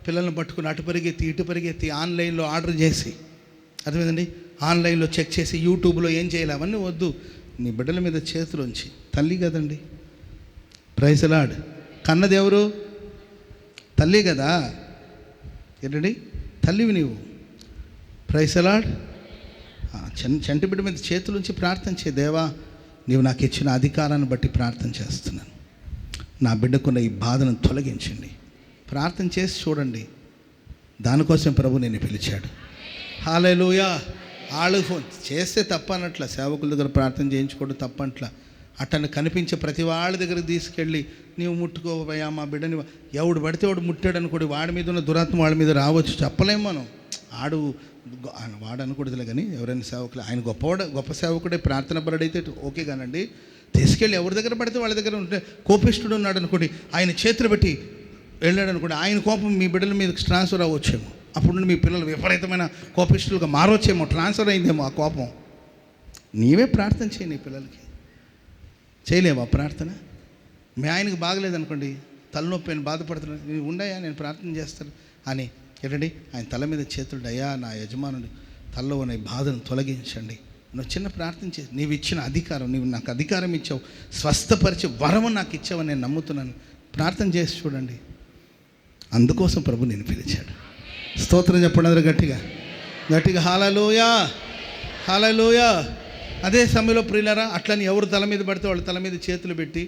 పిల్లల్ని పట్టుకుని అటు పరిగెత్తి ఇటు పరిగెత్తి ఆన్లైన్లో ఆర్డర్ చేసి, అర్థమైందండి, ఆన్లైన్లో చెక్ చేసి యూట్యూబ్లో ఏం చేయాలి అవన్నీ వద్దు. నీ బిడ్డల మీద చేతులోంచి, తల్లి కదండి, ప్రైజ్ లార్డ్. కన్నది ఎవరు? తల్లి కదా, ఏంటండి, తల్లివి నీవు. Praise lord. చంటి బిడ్డ మీద చేతులుంచి ప్రార్థన చేయి. దేవా నీవు నాకు ఇచ్చిన అధికారాన్ని బట్టి ప్రార్థన చేస్తున్నాను, నా బిడ్డకున్న ఈ బాధను తొలగించండి. ప్రార్థన చేసి చూడండి. దానికోసం ప్రభు నేను పిలిచాడు. హల్లెలూయా. వాళ్ళు ఫోన్ చేస్తే తప్పనట్ల, సేవకుల దగ్గర ప్రార్థన చేయించుకోవడం తప్పట్ల. అట్టని కనిపించే ప్రతి వాళ్ళ దగ్గరికి తీసుకెళ్ళి నీవు ముట్టుకోపోయా మా బిడ్డని, ఎవడు పడితే వాడు ముట్టాడు అనుకోడు, వాడి మీద ఉన్న దురాత్మ వాళ్ళ మీద రావచ్చు, చెప్పలేము మనం. వాడు అనకూడదులే, కానీ ఎవరైనా సేవకులు, ఆయన గొప్ప సేవకుడే, ప్రార్థన పరుడైతే ఓకే కానండి. తీసుకెళ్ళి ఎవరి దగ్గర పడితే వాళ్ళ దగ్గర ఉంటే, కోపిష్ఠుడు ఉన్నాడు అనుకోండి, ఆయన చేతులు పెట్టి వెళ్ళాడు అనుకోండి, ఆయన కోపం మీ బిడ్డల మీద ట్రాన్స్ఫర్ అవ్వచ్చేమో. అప్పుడు నుండి మీ పిల్లలు విపరీతమైన కోపిష్టులుగా మారొచ్చేమో, ట్రాన్స్ఫర్ అయిందేమో ఆ కోపం. నీవే ప్రార్థన చేయి నీ పిల్లలకి. చేయలేవా ప్రార్థన? మీ ఆయనకి బాగలేదనుకోండి, తలనొప్పి అని బాధపడుతున్నాడు, నేను ఉండయా నేను ప్రార్థన చేస్తాను అని ఏంటండి ఆయన తల మీద చేతుడు, అయ్యా నా యజమానుడు తలలో ఉన్న బాధను తొలగించండి. నువ్వు చిన్న ప్రార్థన చేసి, నీవు ఇచ్చిన అధికారం, నీవు నాకు అధికారం ఇచ్చావు, స్వస్థపరిచే వరము నాకు ఇచ్చావని నేను నమ్ముతున్నాను. ప్రార్థన చేసి చూడండి. అందుకోసం ప్రభు నేను పిలిచాడు. స్తోత్రం చెప్పండి అందరూ గట్టిగా గట్టిగా. హల్లెలూయా హల్లెలూయా. అదే సమయంలో ప్రియులారా, అట్లని ఎవరు తల మీద పడితే వాళ్ళ తల మీద చేతులు పెట్టి,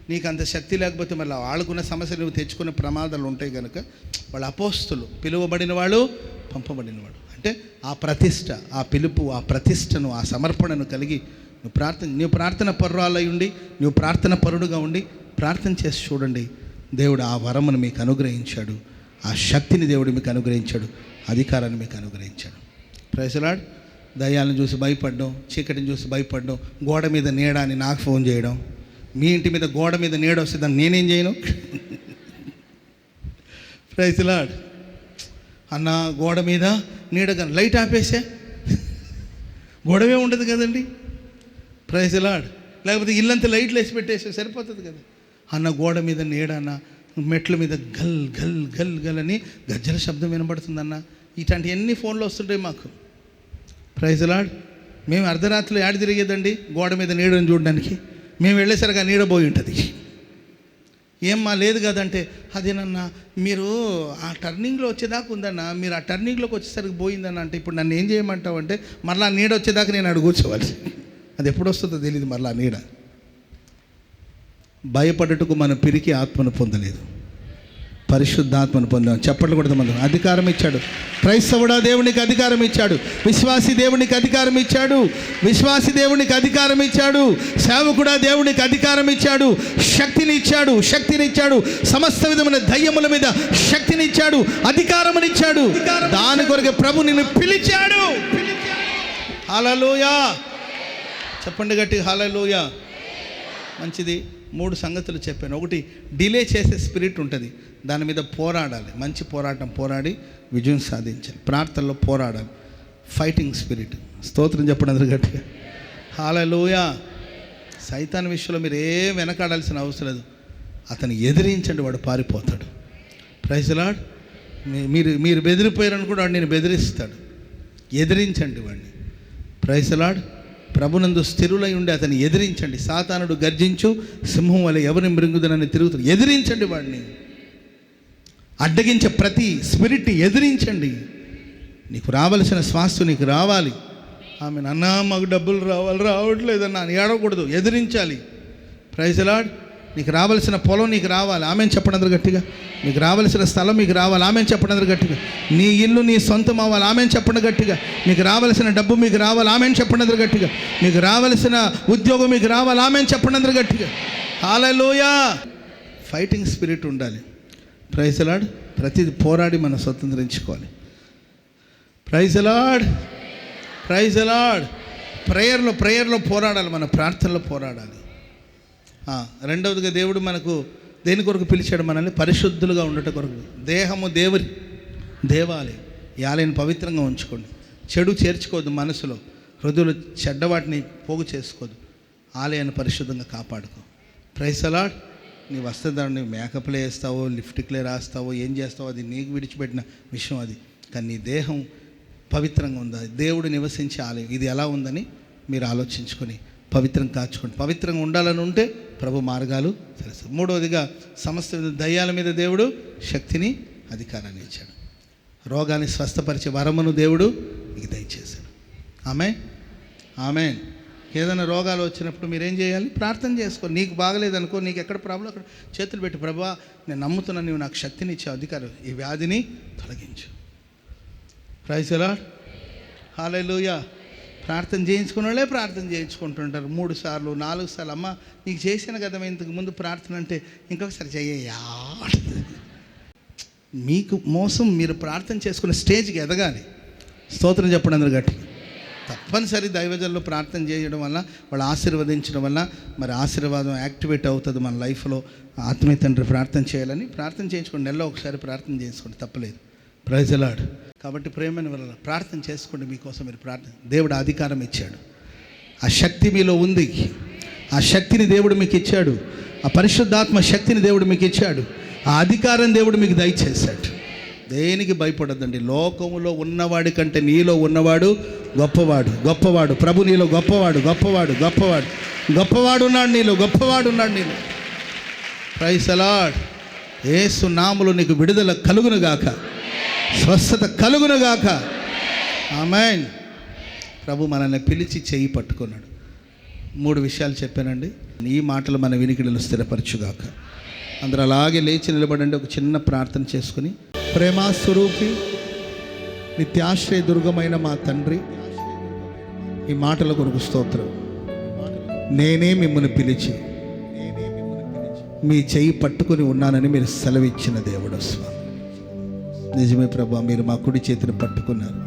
నీకు అంత శక్తి లేకపోతే మళ్ళీ వాళ్ళకున్న సమస్యలు నువ్వు తెచ్చుకునే ప్రమాదాలు ఉంటాయి కనుక, వాళ్ళ అపోస్తులు, పిలువబడిన వాళ్ళు, పంపబడినవాడు అంటే ఆ ప్రతిష్ట, ఆ పిలుపు, ఆ ప్రతిష్టను, ఆ సమర్పణను కలిగి నువ్వు ప్రార్థన పరురాలై ఉండి, నువ్వు ప్రార్థన పరుడుగా ఉండి ప్రార్థన చేసి చూడండి. దేవుడు ఆ వరమును మీకు అనుగ్రహించాడు, ఆ శక్తిని దేవుడు మీకు అనుగ్రహించాడు, అధికారాన్ని మీకు అనుగ్రహించాడు. Praise the lord. దయ్యాలను చూసి భయపడడం, చీకటిని చూసి భయపడడం, గోడ మీద నీడ అని నాకు ఫోన్ చేయడం. మీ ఇంటి మీద గోడ మీద నీడ వస్తే దాన్ని నేనేం చేయను? Praise the Lord. అన్న గోడ మీద నీడ కానీ లైట్ ఆపేసే గొడవే ఉండదు కదండి. Praise the Lord. లేకపోతే ఇల్లంతా లైట్లు వేసి పెట్టేస్తే సరిపోతుంది కదా. అన్న గోడ మీద నీడ అన్న, మెట్ల మీద గల్ గల్ గల్ గల్ అని గజ్జల శబ్దం వినబడుతుందన్న. ఇట్లాంటివన్నీ ఫోన్లో వస్తుంటాయి మాకు. Praise the Lord. మేము అర్ధరాత్రిలో యాడ తిరిగేదండి గోడ మీద నీడని చూడడానికి. మేము వెళ్ళేసరికి ఆ నీడ పోయి ఉంటుంది. ఏమ్మా లేదు కదంటే, అదేనన్నా మీరు ఆ టర్నింగ్లో వచ్చేదాకా ఉందన్న, మీరు ఆ టర్నింగ్లోకి వచ్చేసరికి పోయిందన్న. అంటే ఇప్పుడు నన్ను ఏం చేయమంటావు అంటే, మరలా నీడ వచ్చేదాకా నేను అడుగు కూర్చోవాలి. అది ఎప్పుడు వస్తుందో తెలియదు మరలా నీడ. భయపడటకు మనం పిరికి ఆత్మను పొందలేదు, పరిశుద్ధాత్మను పొందాం. చెప్పట్లు కూడా మనం అధికారం ఇచ్చాడు. క్రైస్తవుడా దేవునికి అధికారం ఇచ్చాడు, విశ్వాసి దేవునికి అధికారం ఇచ్చాడు, విశ్వాసి దేవునికి అధికారం ఇచ్చాడు, సేవకుడా దేవునికి అధికారం ఇచ్చాడు, శక్తిని ఇచ్చాడు, శక్తిని ఇచ్చాడు, సమస్త విధమైన దయ్యముల మీద శక్తిని ఇచ్చాడు, అధికారముని ఇచ్చాడు. దాని కొరకు ప్రభు నిన్ను పిలిచాడు. హల్లెలూయా. చెప్పండి గట్టి హల్లెలూయా. మంచిది. 3 సంగతులు చెప్పాను. ఒకటి, డిలే చేసే స్పిరిట్ ఉంటుంది, దాని మీద పోరాడాలి. మంచి పోరాటం పోరాడి విజయం సాధించాలి. ప్రార్థనలో పోరాడాలి. Fighting spirit. స్తోత్రం చెప్పండి అందరూ గట్టిగా హల్లెలూయా. సైతాన్ విషయంలో మీరు ఏం వెనకాడాల్సిన అవసరం లేదు. అతను ఎదిరించండి, వాడు పారిపోతాడు. Praise the Lord. మీరు బెదిరిపోయారని కూడా వాడు నేను బెదిరిస్తాడు. ఎదిరించండి వాడిని. Praise the Lord. ప్రభునందు స్థిరులై ఉండి అతన్ని ఎదిరించండి. సాతానుడు గర్జించు సింహం వలె ఎవరిని మృంగుదనని తిరుగుతాడు. ఎదిరించండి వాడిని. అడ్డగించే ప్రతి స్పిరిట్ని ఎదిరించండి. నీకు రావలసిన స్వాస్థ్యం నీకు రావాలి. ఆమె అన్నా మాకు డబ్బులు రావట్లేదన్నా అని ఏడవకూడదు, ఎదిరించాలి. Praise the Lord. నీకు రావాల్సిన పొలం నీకు రావాలి. ఆమెను చెప్పండి అందరూ గట్టిగా. నీకు రావాల్సిన స్థలం మీకు రావాలి. ఆమెను చెప్పండి అందరూ గట్టిగా. నీ ఇల్లు నీ సొంతం అవ్వాలి. ఆమెను చెప్పండి గట్టిగా. నీకు రావాల్సిన డబ్బు మీకు రావాలి. ఆమెను చెప్పండి అందరూ గట్టిగా. నీకు రావాల్సిన ఉద్యోగం మీకు రావాలి. ఆమెను చెప్పండి అందరూ గట్టిగా. హల్లెలూయా. ఫైటింగ్ స్పిరిట్ ఉండాలి. Praise the Lord. ప్రతిది పోరాడి మనం స్వతంత్రించుకోవాలి. Praise the Lord. Praise the Lord. ప్రేయర్లో పోరాడాలి. మన ప్రార్థనలో పోరాడాలి. రెండవదిగా దేవుడు మనకు దేని కొరకు పిలిచాడు? మనల్ని పరిశుద్ధులుగా ఉండటం కొరకు. దేహము దేవుని దేవాలయం. ఈ ఆలయాన్ని పవిత్రంగా ఉంచుకోండి. చెడు చేర్చుకోవద్దు మనసులో. హృదయంలో చెడ్డవాటిని పోగు చేసుకోవద్దు. ఆలయాన్ని పరిశుద్ధంగా కాపాడుకో. Praise the Lord. నీ వస్త్రధారణ మేకప్లే వేస్తావో, లిప్స్టిక్లే రాస్తావో, ఏం చేస్తావో అది నీకు విడిచిపెట్టిన విషయం అది. కానీ నీ దేహం పవిత్రంగా ఉందా? దేవుడు నివసించే ఆలయం ఇది ఎలా ఉందని మీరు ఆలోచించుకొని పవిత్రంగా కాచుకోండి. పవిత్రంగా ఉండాలని ఉంటే ప్రభు మార్గాలు తెలుసు. మూడవదిగా సమస్త దయ్యాల మీద దేవుడు శక్తిని, అధికారాన్ని ఇచ్చాడు. రోగాన్ని స్వస్థపరిచే వరమును దేవుడు నీకు దయచేశాడు. ఆమేన్. ఆమేన్. ఏదైనా రోగాలు వచ్చినప్పుడు మీరేం చేయాలి? ప్రార్థన చేసుకో. నీకు బాగలేదనుకో, నీకు ఎక్కడ ప్రాబ్లం అక్కడ చేతులు పెట్టి, ప్రభువా నేను నమ్ముతున్నాను, నీవు నాకు శక్తిని ఇచ్చే అధికారం, ఈ వ్యాధిని తొలగించు. Praise the Lord. హల్లెలూయా. ప్రార్థన చేయించుకున్న వాళ్ళే ప్రార్థన చేయించుకుంటుంటారు 3 సార్లు 4 సార్లు. అమ్మ నీకు చేసిన కదా ఇంతకు ముందు ప్రార్థన అంటే ఇంకొకసారి చెయ్యా. మీకు మోసం మీరు ప్రార్థన చేసుకునే స్టేజ్కి ఎదగాలి. స్తోత్రం చెప్పండి అందరు గట్టి. తప్పనిసరి దైవజనులు ప్రార్థన చేయడం వల్ల, వాళ్ళు ఆశీర్వదించడం వల్ల మరి ఆశీర్వాదం యాక్టివేట్ అవుతుంది మన లైఫ్లో. ఆత్మీయ తండ్రి ప్రార్థన చేయాలని ప్రార్థన చేయించుకోండి. నెలలో ఒకసారి ప్రార్థన చేసుకోండి, తప్పలేదు. Praise the Lord. కాబట్టి ప్రేమని వల్ల ప్రార్థన చేసుకోండి. మీకోసం మీరు ప్రార్థన, దేవుడు అధికారం ఇచ్చాడు, ఆ శక్తి మీలో ఉంది. ఆ శక్తిని దేవుడు మీకు ఇచ్చాడు, ఆ పరిశుద్ధాత్మ శక్తిని దేవుడు మీకు ఇచ్చాడు, ఆ అధికారం దేవుడు మీకు దయచేశాడు. దేనికి భయపడద్దండి. లోకములో ఉన్నవాడి కంటే నీలో ఉన్నవాడు గొప్పవాడు. గొప్పవాడు ప్రభు నీలో గొప్పవాడు, గొప్పవాడు, గొప్పవాడు, గొప్పవాడు ఉన్నాడు నీలో, గొప్పవాడు ఉన్నాడు నీలో. Praise the lord. యేసు నామములో నీకు విడుదల కలుగునుగాక, స్వస్థత కలుగునుగాక. ఆమేన్. ప్రభు మనల్ని పిలిచి చేయి పట్టుకున్నాడు. 3 విషయాలు చెప్పానండి. ఈ మాటలు మన వినికిడిలో స్థిరపరచుగాక. అందరూ అలాగే లేచి నిలబడండి. ఒక చిన్న ప్రార్థన చేసుకుని, ప్రేమాస్వరూపి నిత్యాశ్రయ దుర్గమైన మా తండ్రి, ఈ మాటల కొరకు స్తోత్రం. నేనే మిమ్మల్ని పిలిచి మీ చెయ్యి పట్టుకుని ఉన్నానని మీరు సెలవిచ్చిన దేవుడు స్వామి. నిజమే ప్రభా, మీరు మా కుడి చేతిని పట్టుకున్నారు,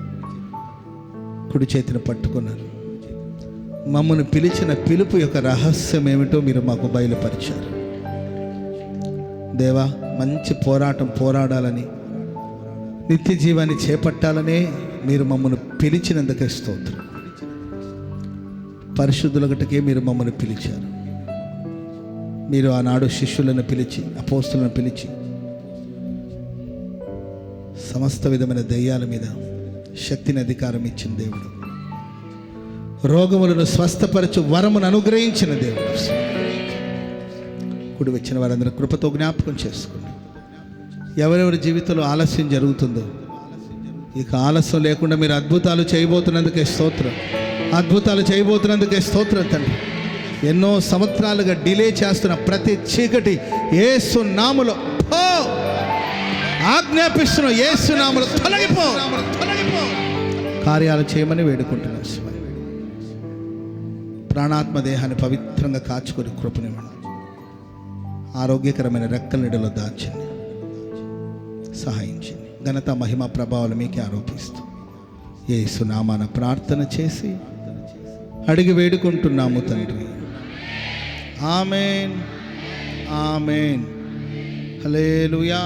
కుడి చేతిని పట్టుకున్నారు. మమ్మల్ని పిలిచిన పిలుపు యొక్క రహస్యం ఏమిటో మీరు మాకు బయలుపరిచారు. దేవా, మంచి పోరాటం పోరాడాలని, నిత్య జీవాన్ని చేపట్టాలనే మీరు మమ్మల్ని పిలిచినందుకే స్తోత్రం. పరిశుద్ధులగటకే మీరు మమ్మల్ని పిలిచారు. మీరు ఆనాడు శిష్యులను పిలిచి, అపోస్తులను పిలిచి, సమస్త విధమైన దయ్యాల మీద శక్తిని, అధికారం ఇచ్చిన దేవుడు, రోగములను స్వస్థపరచు వరమును అనుగ్రహించిన దేవుడు. కూడి వచ్చిన వారందరూ కృపతో జ్ఞాపకం చేసుకోండి. ఎవరెవరి జీవితంలో ఆలస్యం జరుగుతుందో, ఇక ఆలస్యం లేకుండా మీరు అద్భుతాలు చేయబోతున్నందుకే స్తోత్రం. అద్భుతాలు చేయబోతున్నందుకే స్తోత్రం తండ్రి. ఎన్నో సంవత్సరాలుగా డిలే చేస్తున్న ప్రతి చీకటి యేసు నామములో ఆజ్ఞాపిస్తున్న, యేసు నామములో తొలగిపో, కార్యాలు చేయమని వేడుకుంటున్నాం. ప్రాణాత్మ దేహాన్ని పవిత్రంగా కాచుకొని కృపనివ్వండి. ఆరోగ్యకరమైన రెక్కల నీడలో దాల్చండి, సహాయించండి. ఘనత, మహిమ, ప్రభావాలు మీకే ఆరోపిస్తూ యేసు నామాన ప్రార్థన చేసి అడిగి వేడుకుంటున్నాము తండ్రి. ఆమేన్, ఆమేన్, హల్లెలూయా.